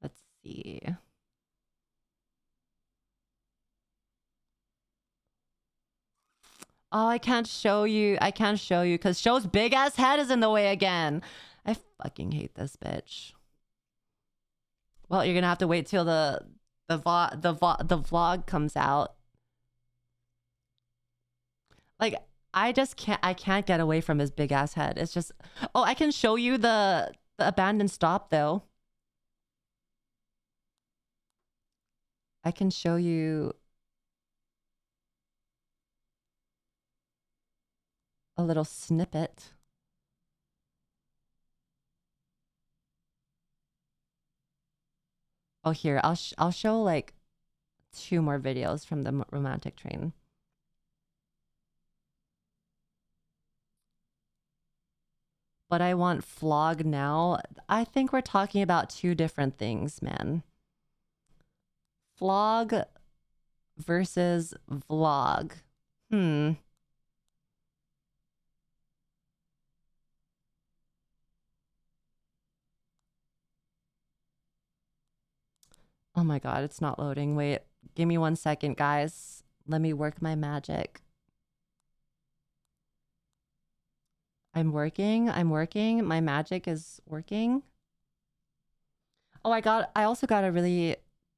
Let's see. Oh, I can't show you. I can't show you because Show's big ass head is in the way again. I fucking hate this bitch. Well, you're gonna have to wait till the vlog comes out. Like, I can't get away from his big ass head. It's just, oh, I can show you the abandoned stop though. I can show you a little snippet. Oh, here, I'll show like 2 more videos from the romantic train. But I want vlog now. I think we're talking about 2 different things, man. Vlog versus vlog. Oh my God, it's not loading. Wait, give me 1 second, guys. Let me work my magic. I'm working. My magic is working. Oh, I also got a really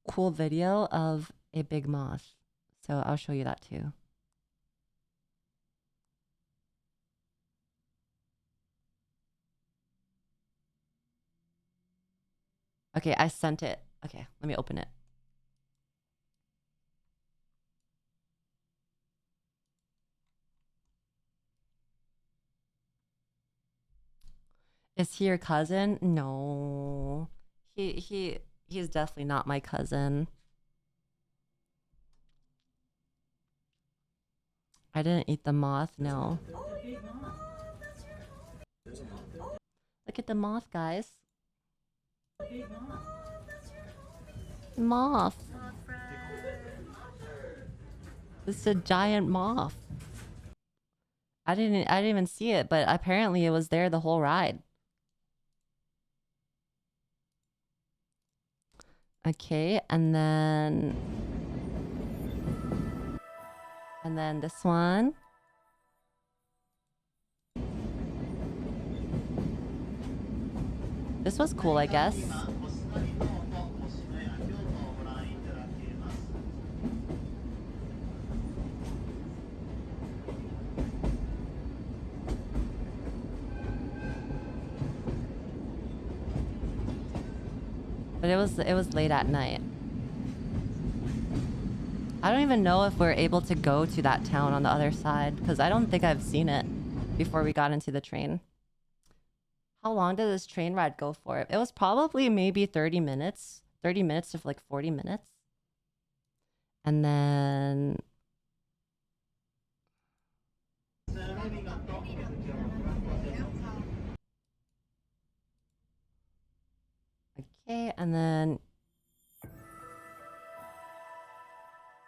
cool video of a big moth. So I'll show you that too. Okay, I sent it. Okay, let me open it. Is he your cousin? No. He's definitely not my cousin. I didn't eat the moth, no. Look at the moth, guys. Moth. This is a giant moth. I didn't even see it, but apparently it was there the whole ride. Okay, and then this one. This was cool, I guess. But it was late at night. I don't even know if we're able to go to that town on the other side because I don't think I've seen it before we got into the train. How long did this train ride go for? It was probably maybe 30 minutes. 30 minutes to like 40 minutes. And then... Okay, and then...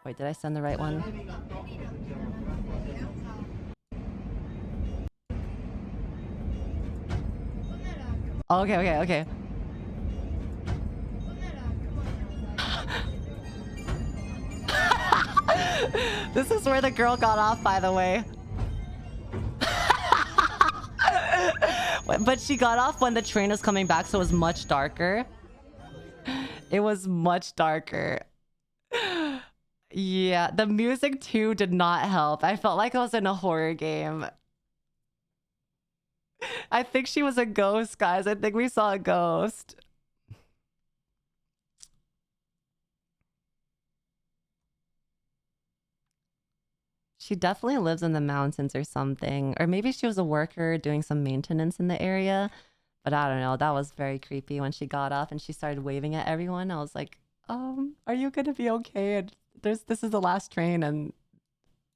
Wait, did I send the right one? Okay. This is where the girl got off, by the way. But she got off when the train was coming back, so it was much darker. It was much darker. Yeah, the music too did not help. I felt like I was in a horror game. I think she was a ghost, guys. I think we saw a ghost. She definitely lives in the mountains or something. Or maybe she was a worker doing some maintenance in the area. But I don't know, that was very creepy when she got up and she started waving at everyone. I was like, are you gonna be okay? And this is the last train and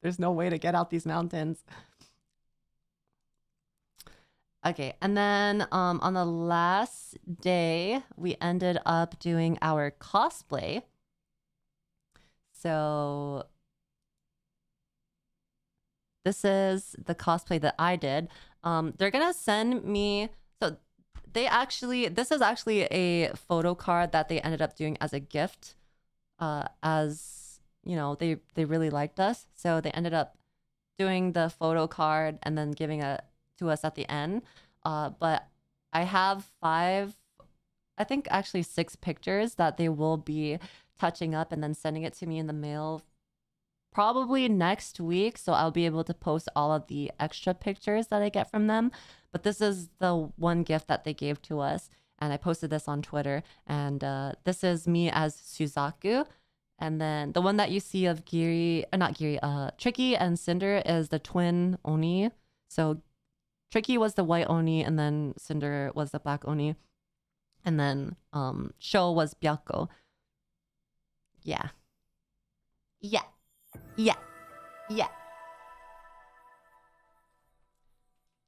there's no way to get out these mountains. Okay, and then on the last day, we ended up doing our cosplay. So this is the cosplay that I did. They're gonna send me, so this is actually a photo card that they ended up doing as a gift, as you know, they really liked us, so they ended up doing the photo card and then giving it to us at the end. But I have 5, I think actually 6 pictures that they will be touching up and then sending it to me in the mail probably next week, so I'll be able to post all of the extra pictures that I get from them. But this is the one gift that they gave to us, and I posted this on Twitter. And this is me as Suzaku, and then the one that you see of Tricky and Cinder is the twin Oni. So Tricky was the white Oni, and then Cinder was the black Oni, and then Sho was Byakko. Yeah.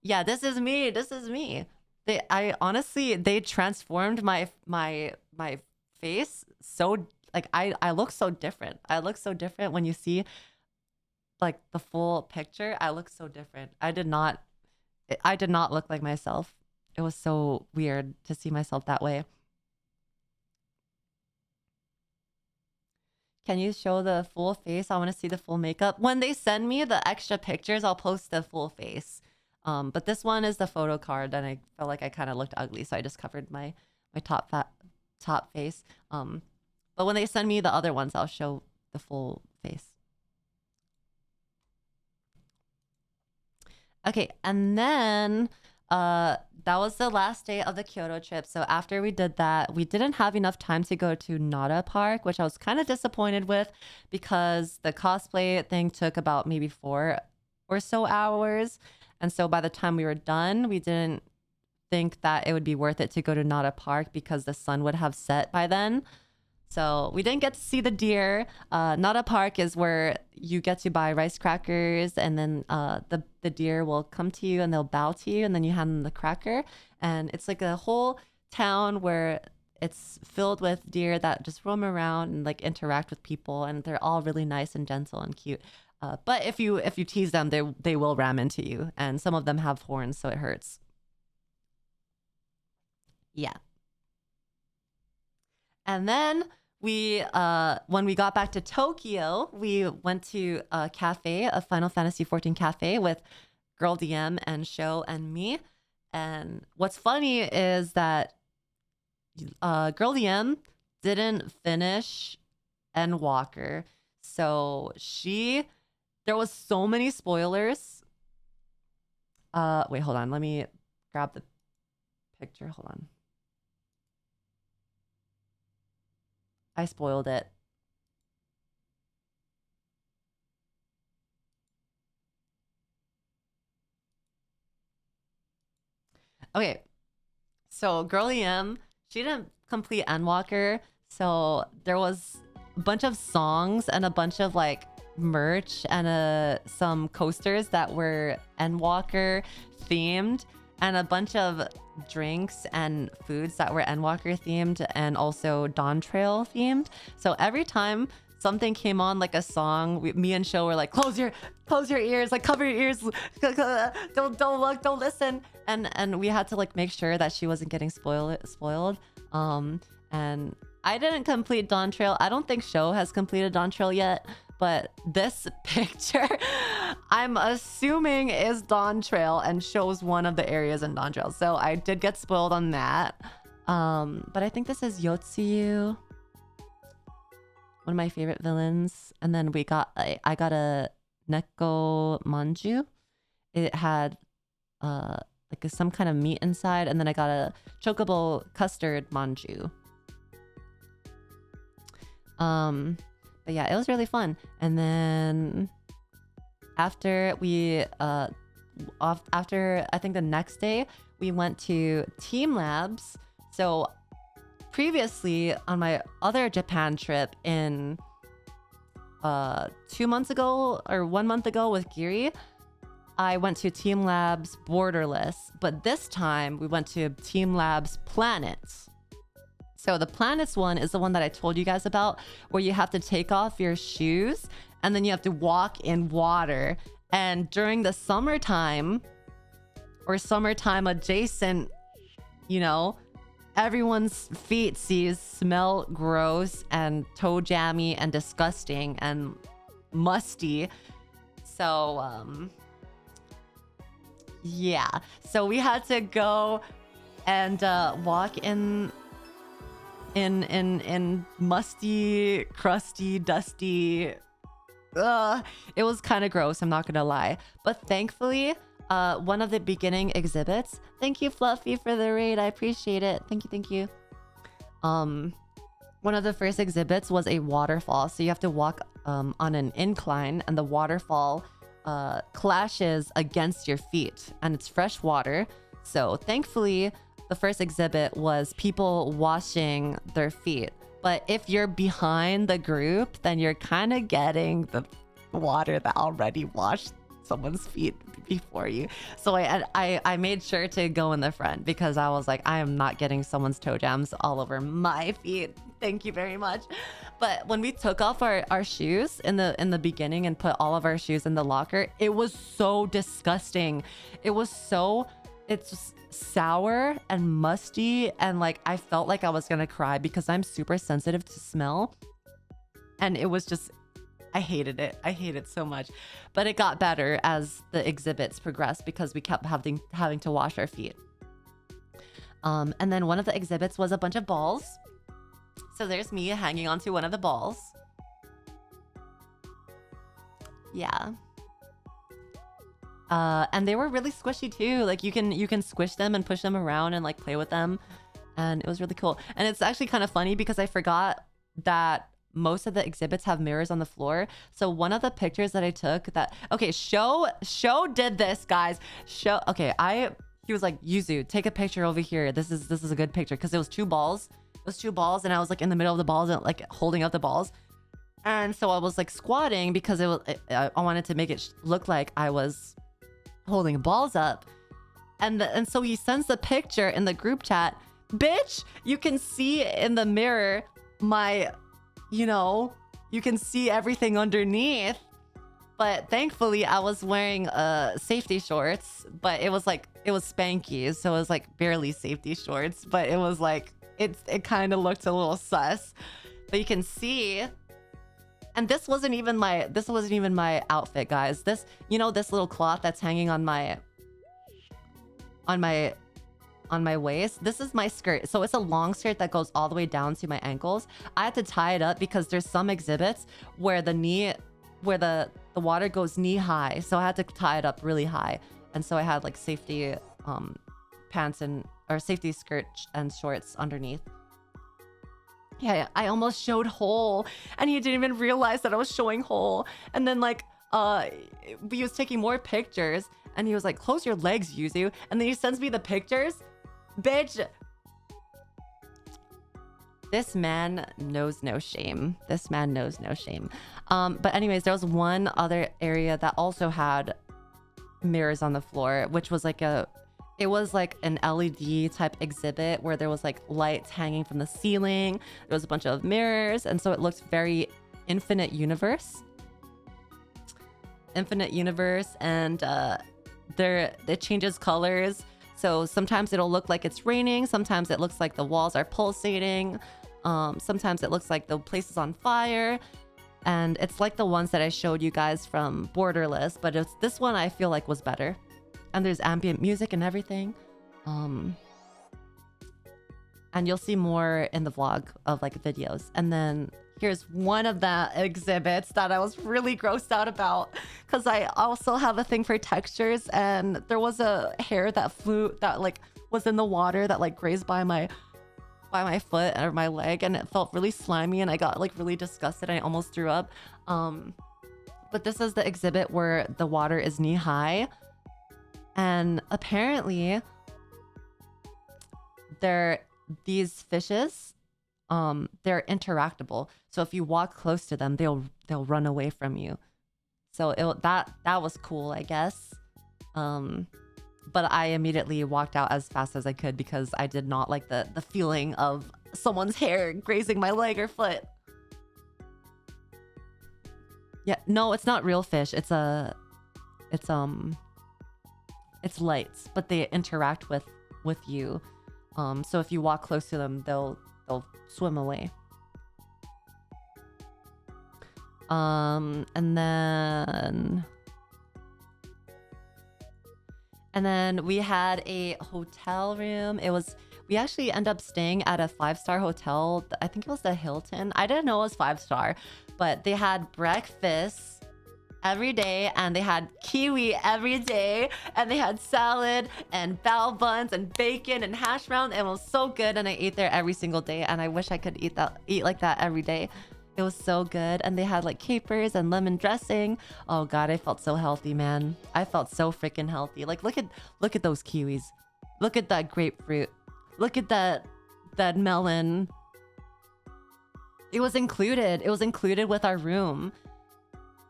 Yeah, this is me. They transformed my face so, like, I look so different. I look so different when you see like the full picture. I look so different. I did not look like myself. It was so weird to see myself that way. Can you show the full face? I want to see the full makeup. When they send me the extra pictures, I'll post the full face. But this one is the photo card, and I felt like I kind of looked ugly, so I just covered my top face. But when they send me the other ones, I'll show the full face. Okay, and then that was the last day of the Kyoto trip. So after we did that, we didn't have enough time to go to Nara Park, which I was kind of disappointed with because the cosplay thing took about maybe 4 or so hours. And so by the time we were done, we didn't think that it would be worth it to go to Nara Park because the sun would have set by then. So we didn't get to see the deer. Nara Park is where you get to buy rice crackers, and then the deer will come to you and they'll bow to you, and then you hand them the cracker. And it's like a whole town where it's filled with deer that just roam around and like interact with people, and they're all really nice and gentle and cute. But if you tease them, they will ram into you, and some of them have horns, so it hurts. Yeah. And then when we got back to Tokyo, we went to a cafe, a Final Fantasy 14 cafe with Girl DM and Sho and me. And what's funny is that Girl DM didn't finish Endwalker. So there was so many spoilers. Wait, hold on. Let me grab the picture. Hold on. I spoiled it. Okay, so Girly M, she didn't complete Endwalker, so there was a bunch of songs and a bunch of like merch and some coasters that were Endwalker themed, and a bunch of drinks and foods that were Endwalker themed and also Dawn Trail themed. So every time something came on, like a song, me and Sho were like, close your ears, like cover your ears, don't look, don't listen, and we had to like make sure that she wasn't getting spoiled. And I didn't complete Dawn Trail. I don't think Sho has completed Dawn Trail yet, but this picture I'm assuming is Dawn Trail and shows one of the areas in Dawn Trail. So I did get spoiled on that. But I think this is Yotsuyu, one of my favorite villains. And then I got a Neko Manju. It had like some kind of meat inside, and then I got a chocobo custard manju. But yeah, it was really fun. And then after we after I think the next day we went to TeamLabs. So previously on my other Japan trip in 2 months ago or 1 month ago with Giri, I went to TeamLabs Borderless, but this time we went to TeamLabs Planets. So the Planets one is the one that I told you guys about, where you have to take off your shoes and then you have to walk in water. And during the summertime or summertime adjacent, you know, everyone's feet smell gross and toe jammy and disgusting and musty. So, yeah. So we had to go and walk in musty, crusty, dusty. It was kind of gross, I'm not gonna lie. But thankfully, one of the beginning exhibits. Thank you, Fluffy, for the raid. I appreciate it. Thank you. One of the first exhibits was a waterfall. So you have to walk on an incline, and the waterfall clashes against your feet, and it's fresh water. So thankfully, the first exhibit was people washing their feet. But if you're behind the group, then you're kind of getting the water that already washed someone's feet before you. So I made sure to go in the front because I was like, I am not getting someone's toe jams all over my feet. Thank you very much. But when we took off our shoes in the beginning and put all of our shoes in the locker, it was so disgusting. It's just sour and musty, and like I felt like I was gonna cry because I'm super sensitive to smell. And it was just, I hated it. I hate it so much. But it got better as the exhibits progressed because we kept having to wash our feet. And then one of the exhibits was a bunch of balls. So there's me hanging onto one of the balls. Yeah. And they were really squishy too. Like you can squish them and push them around and like play with them. And it was really cool. And it's actually kind of funny because I forgot that most of the exhibits have mirrors on the floor. So one of the pictures that I took Show did this, guys. He was like, Yuzu, take a picture over here. This is a good picture, because it was two balls. It was two balls, and I was like in the middle of the balls and like holding up the balls. And so I was like squatting because I wanted to make it look like I was holding balls up. And so he sends the picture in the group chat. Bitch, you can see in the mirror you can see everything underneath. But thankfully I was wearing safety shorts, but it was Spankies, so it was like barely safety shorts, but it was like it kind of looked a little sus. But you can see, and this wasn't even my outfit, guys. This little cloth that's hanging on my waist, this is my skirt. So it's a long skirt that goes all the way down to my ankles. I had to tie it up because there's some exhibits where the water goes knee high, so I had to tie it up really high. And so I had like safety pants or safety skirt and shorts underneath. Yeah, I almost showed hole, and he didn't even realize that I was showing hole. And then like he was taking more pictures, and he was like, close your legs, Yuzu. And then he sends me the pictures. Bitch, this man knows no shame. But anyways, there was one other area that also had mirrors on the floor, which was like an LED type exhibit where there was like lights hanging from the ceiling. There was a bunch of mirrors, and so it looked very infinite universe. And it changes colors. So sometimes it'll look like it's raining. Sometimes it looks like the walls are pulsating. Sometimes it looks like the place is on fire. And it's like the ones that I showed you guys from Borderless, but this one I feel like was better. And there's ambient music and everything. And you'll see more in the vlog of like videos. And then here's one of the exhibits that I was really grossed out about, because I also have a thing for textures, and there was a hair that like was in the water that like grazed by my foot or my leg, and it felt really slimy, and I got like really disgusted. I almost threw up. But this is the exhibit where the water is knee high, And apparently these fishes, they're interactable. So if you walk close to them, they'll run away from you. So that was cool, I guess. But I immediately walked out as fast as I could because I did not like the feeling of someone's hair grazing my leg or foot. Yeah, no, it's not real fish. It's lights, but they interact with you. So if you walk close to them, they'll swim away. And then we had a hotel room. We actually ended up staying at a 5-star hotel. I think it was the Hilton. I didn't know it was 5-star, but they had breakfast every day, and they had kiwi every day, and they had salad and bao buns and bacon and hash brown. It was so good, and I ate there every single day, and I wish I could eat like that every day. It was so good. And they had like capers and lemon dressing. Oh god, I felt so healthy, man. I felt so freaking healthy. Like look at those kiwis. Look at that grapefruit. Look at that melon. It was included. It was included with our room.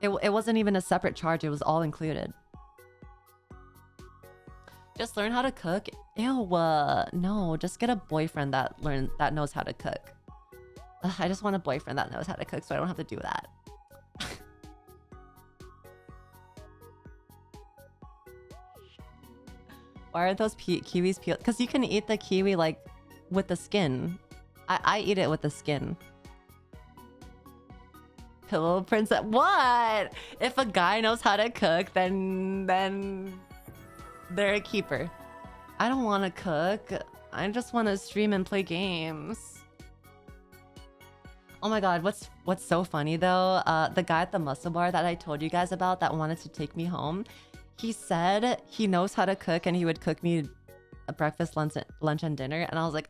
It wasn't even a separate charge. It was all included. Just learn how to cook. Ew, no, just get a boyfriend that knows how to cook. Ugh, I just want a boyfriend that knows how to cook so I don't have to do that. Why are those kiwis peeled? Because you can eat the kiwi like with the skin. I eat it with the skin. Pillow princess. What? If a guy knows how to cook, then they're a keeper. I don't want to cook. I just want to stream and play games. Oh my god, what's so funny though? The guy at the muscle bar that I told you guys about that wanted to take me home, he said he knows how to cook and he would cook me a breakfast, lunch, and dinner, and I was like,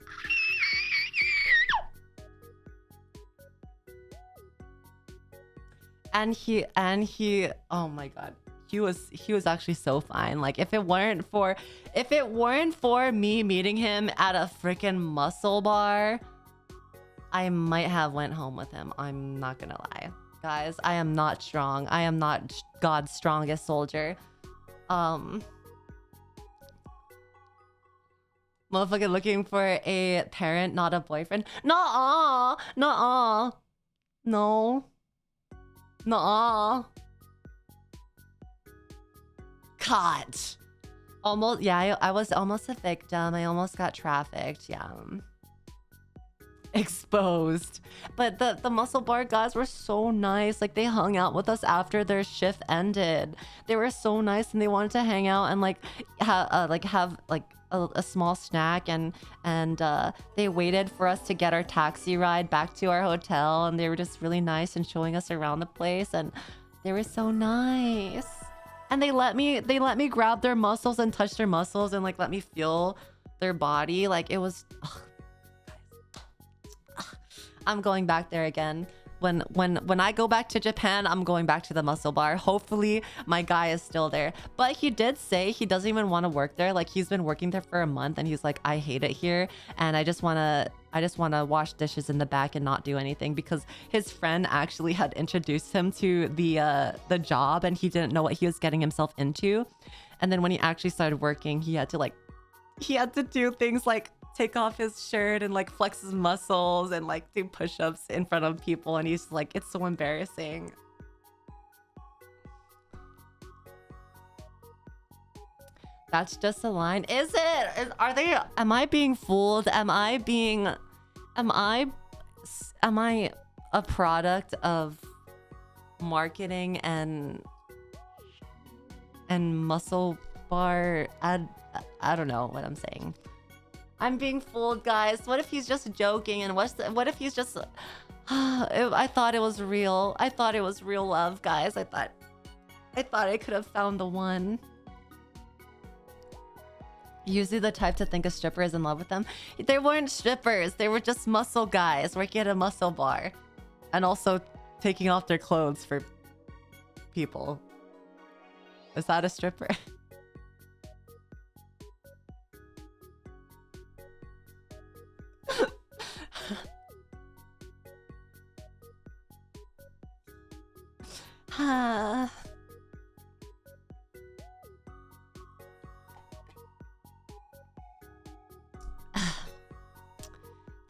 and he, oh my god, he was actually so fine. Like if it weren't for me meeting him at a freaking muscle bar, I might have went home with him. I'm not gonna lie. Guys, I am not strong. I am not God's strongest soldier. Motherfucker looking for a parent, not a boyfriend. Nuh-uh. Nuh-uh. No. Nuh-uh. Caught. Almost, yeah, I was almost a victim. I almost got trafficked, yeah. Exposed. But the muscle bar guys were so nice. Like they hung out with us after their shift ended. They were so nice and they wanted to hang out and like have a small snack, and they waited for us to get our taxi ride back to our hotel, and they were just really nice and showing us around the place, and they were so nice. And they let me grab their muscles and touch their muscles and like let me feel their body. Like it was I'm going back there again. When I go back to Japan, I'm going back to the muscle bar. Hopefully my guy is still there. But he did say he doesn't even want to work there. Like he's been working there for a month and he's like, I hate it here, and I just want to wash dishes in the back and not do anything, because his friend actually had introduced him to the job and he didn't know what he was getting himself into. And then when he actually started working, he had to do things like take off his shirt and like flex his muscles and like do push-ups in front of people, and he's like, it's so embarrassing. That's just a line. Is it? Am I being fooled? Am I a product of marketing and muscle bar I don't know what I'm saying. I'm being fooled, guys. What if he's just joking? And what if he's just... I thought it was real. I thought it was real love, guys. I thought I could have found the one. Usually the type to think a stripper is in love with them. They weren't strippers. They were just muscle guys working at a muscle bar. And also taking off their clothes for people. Is that a stripper? They're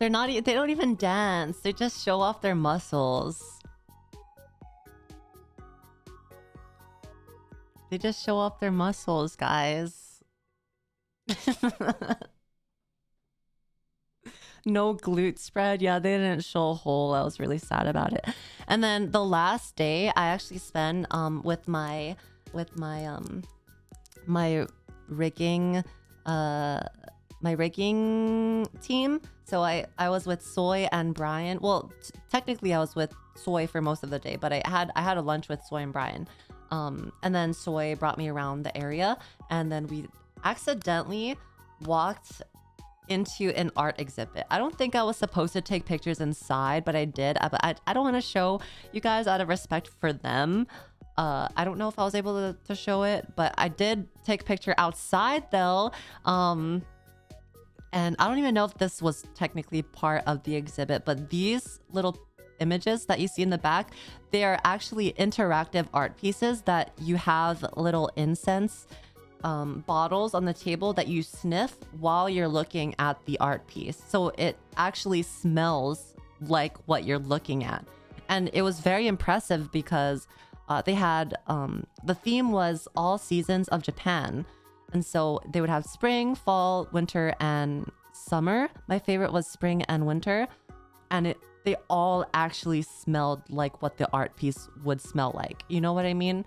not. They don't even dance. They just show off their muscles. They just show off their muscles, guys. No glute spread. Yeah, they didn't show a hole. I was really sad about it. And then the last day, I actually spent with my my rigging team. So I was with Soy and Brian. Well, technically I was with Soy for most of the day, but I had a lunch with Soy and Brian. And then Soy brought me around the area, and then we accidentally walked into an art exhibit. I don't think I was supposed to take pictures inside, but I did. I don't want to show you guys out of respect for them. I don't know if I was able to show it, but I did take a picture outside though. And I don't even know if this was technically part of the exhibit, but these little images that you see in the back, they are actually interactive art pieces that you have little incense bottles on the table that you sniff while you're looking at the art piece. So it actually smells like what you're looking at. And it was very impressive because they had the theme was all seasons of Japan. And so they would have spring, fall, winter, and summer. My favorite was spring and winter. And they all actually smelled like what the art piece would smell like. You know what I mean?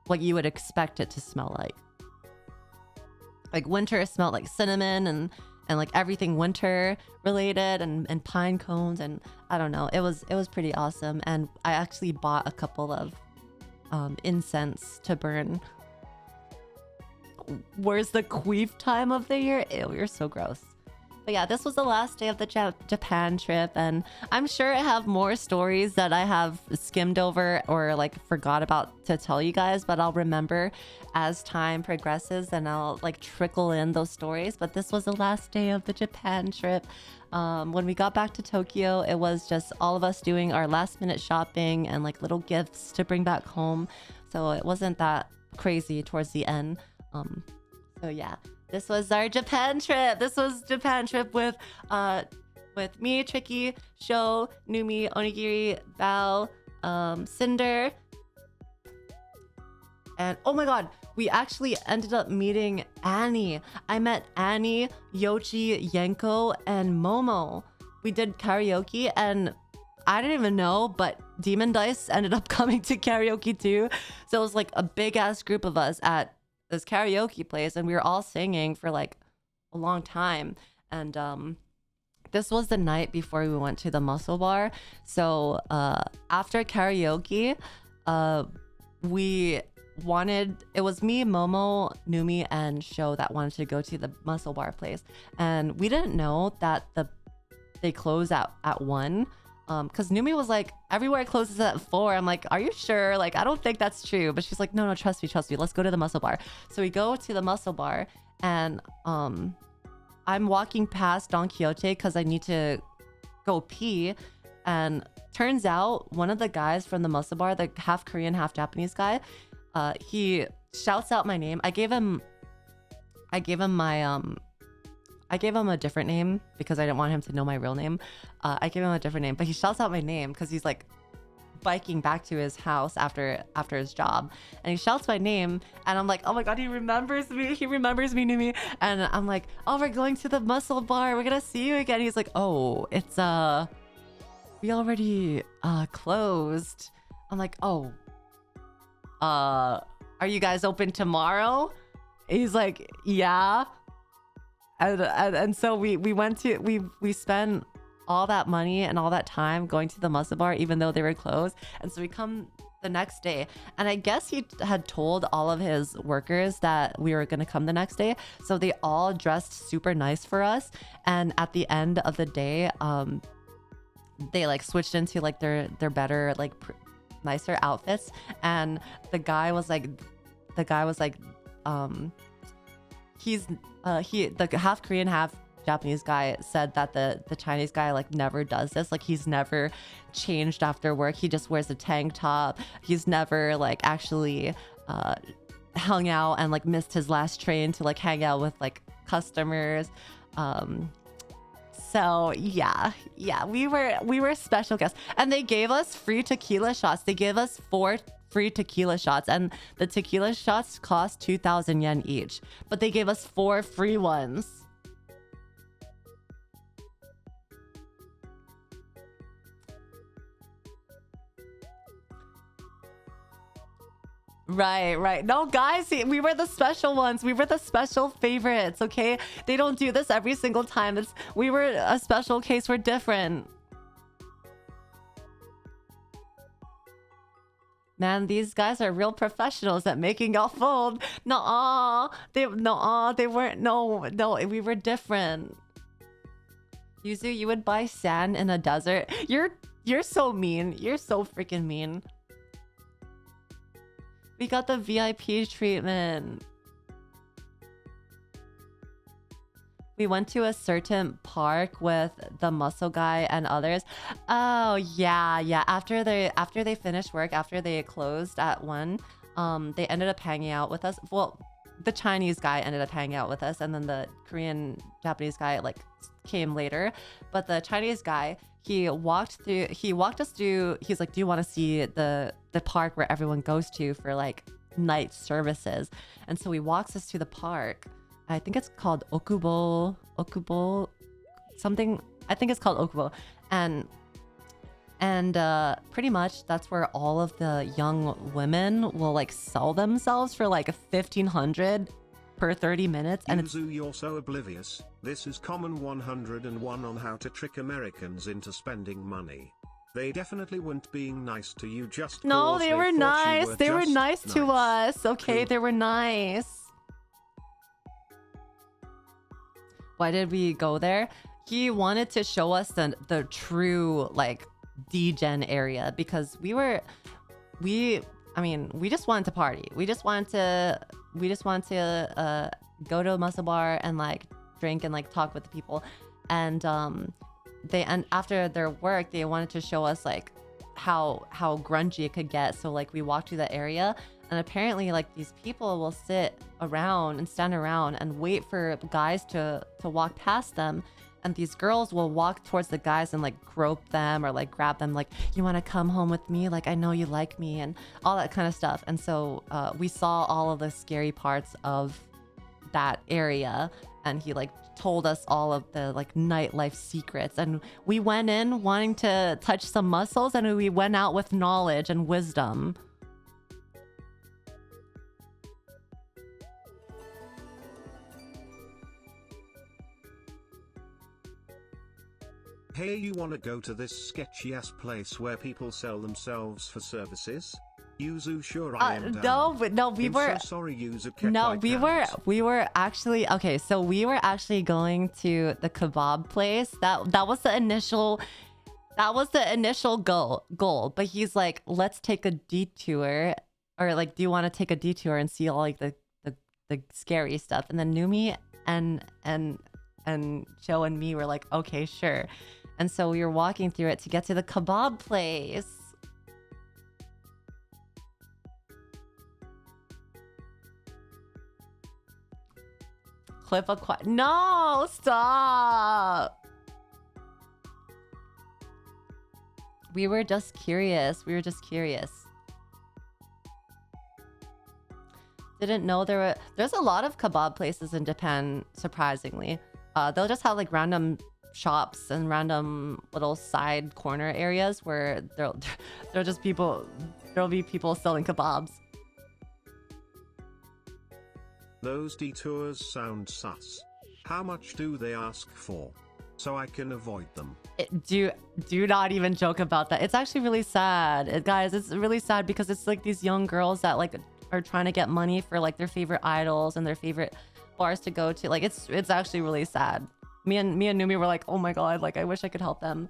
What you would expect it to smell like. Like winter smelled like cinnamon and like everything winter related and pine cones, and I don't know. It was pretty awesome. And I actually bought a couple of incense to burn. Where's the queef time of the year? Ew, you're so gross. But yeah, this was the last day of the Japan trip, and I'm sure I have more stories that I have skimmed over or like forgot about to tell you guys, but I'll remember as time progresses and I'll like trickle in those stories. But this was the last day of the Japan trip. When we got back to Tokyo, it was just all of us doing our last minute shopping and like little gifts to bring back home. So it wasn't that crazy towards the end. So yeah. This was our Japan trip. This was Japan trip with me, Tricky, Sho, Numi, Onigiri, Bao, Cinder. And oh my god, we actually ended up meeting Annie. I met Annie, Yoshi, Yenko, and Momo. We did karaoke, and I didn't even know, but Demon Dice ended up coming to karaoke too. So it was like a big ass group of us at this karaoke place, and we were all singing for like a long time. And this was the night before we went to the muscle bar. So after karaoke, it was me, Momo, Numi, and Sho that wanted to go to the muscle bar place, and we didn't know that they close at 1. Because Numi was like, everywhere closes at 4. I'm like, are you sure? Like, I don't think that's true. But she's like, no, trust me. Let's go to the muscle bar. So we go to the muscle bar, and I'm walking past Don Quixote because I need to go pee. And turns out one of the guys from the muscle bar, the half Korean, half Japanese guy, he shouts out my name. I gave him a different name because I didn't want him to know my real name. I gave him a different name, but he shouts out my name because he's like biking back to his house after his job, and he shouts my name, and I'm like, oh my god, he remembers me, Numi. And I'm like, oh, we're going to the muscle bar, we're gonna see you again. He's like, oh, it's we already closed. I'm like, oh, are you guys open tomorrow? He's like, yeah. And so we spent all that money and all that time going to the muscle bar, even though they were closed. And so we come the next day, and I guess he had told all of his workers that we were going to come the next day. So they all dressed super nice for us. And at the end of the day, they like switched into like their better, like nicer outfits. And the guy was like, he's the half Korean, half Japanese guy said that the Chinese guy like never does this. Like he's never changed after work. He just wears a tank top. He's never like actually hung out and like missed his last train to like hang out with like customers. So yeah, we were special guests, and they gave us free tequila shots. They gave us 4 free tequila shots, and the tequila shots cost 2,000 yen each, but they gave us 4 free ones. Right. No, guys, we were the special ones. We were the special favorites, okay? They don't do this every single time. We were a special case. We're different. Man, these guys are real professionals at making y'all fold. They weren't. No, we were different. Yuzu, you would buy sand in a desert. You're so mean. You're so freaking mean. We got the VIP treatment. We went to a certain park with the muscle guy and others. Oh yeah. After they finished work, after they closed at 1, they ended up hanging out with us. Well, the Chinese guy ended up hanging out with us, and then the Korean Japanese guy like came later. But the Chinese guy, he walked us through. He's like, do you want to see the park where everyone goes to for like night services? And so he walks us to the park. I think it's called Okubo something. I think it's called Okubo, and pretty much that's where all of the young women will like sell themselves for like 1,500 per 30 minutes. And Yuzu, you're so oblivious. This is common 101 on how to trick Americans into spending money. They definitely weren't being nice to you just no, they were nice. They were nice to us. Okay, Cool. They were nice. Why did we go there? He wanted to show us the true like D-Gen area, because we just wanted to party. We just wanted to go to a muscle bar and like drink and like talk with the people. And after their work, they wanted to show us like how grungy it could get. So like we walked through the area, and apparently like these people will sit around and stand around and wait for guys to walk past them. And these girls will walk towards the guys and like grope them or like grab them, like, you want to come home with me? Like, I know you like me, and all that kind of stuff. And so we saw all of the scary parts of that area, and he like told us all of the like nightlife secrets. And we went in wanting to touch some muscles, and we went out with knowledge and wisdom. Hey, you wanna go to this sketchy ass place where people sell themselves for services? Yuzu, sure I am down. We were so sorry, Yuzu. We were actually okay. So we were actually going to the kebab place. That was the initial goal. But he's like, let's take a detour, or like, do you want to take a detour and see all like the scary stuff? And then Numi and Cho and me were like, okay, sure. And so we were walking through it to get to the kebab place. Clip a no, stop. We were just curious. Didn't know there's a lot of kebab places in Japan, surprisingly. They'll just have like random shops and random little side corner areas where there'll be people selling kebabs. Those detours sound sus. How much do they ask for? So I can avoid them. Do not even joke about that. It's actually really sad. Guys, it's really sad because it's like these young girls that like are trying to get money for like their favorite idols and their favorite bars to go to. Like it's actually really sad. Me and Numi were like, oh my god, like I wish I could help them.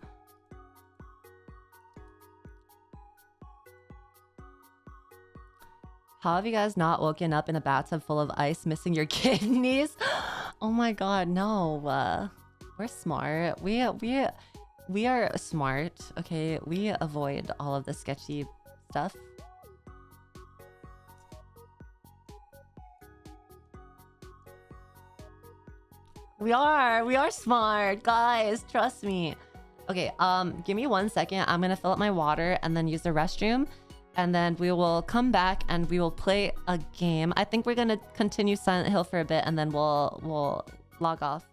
How have you guys not woken up in a bathtub full of ice, missing your kidneys? Oh my god, no. We're smart. We are smart. Okay, we avoid all of the sketchy stuff. We are smart, guys. Trust me. Okay, give me 1 second. I'm gonna fill up my water and then use the restroom, and then we will come back and we will play a game. I think we're gonna continue Silent Hill for a bit, and then we'll log off.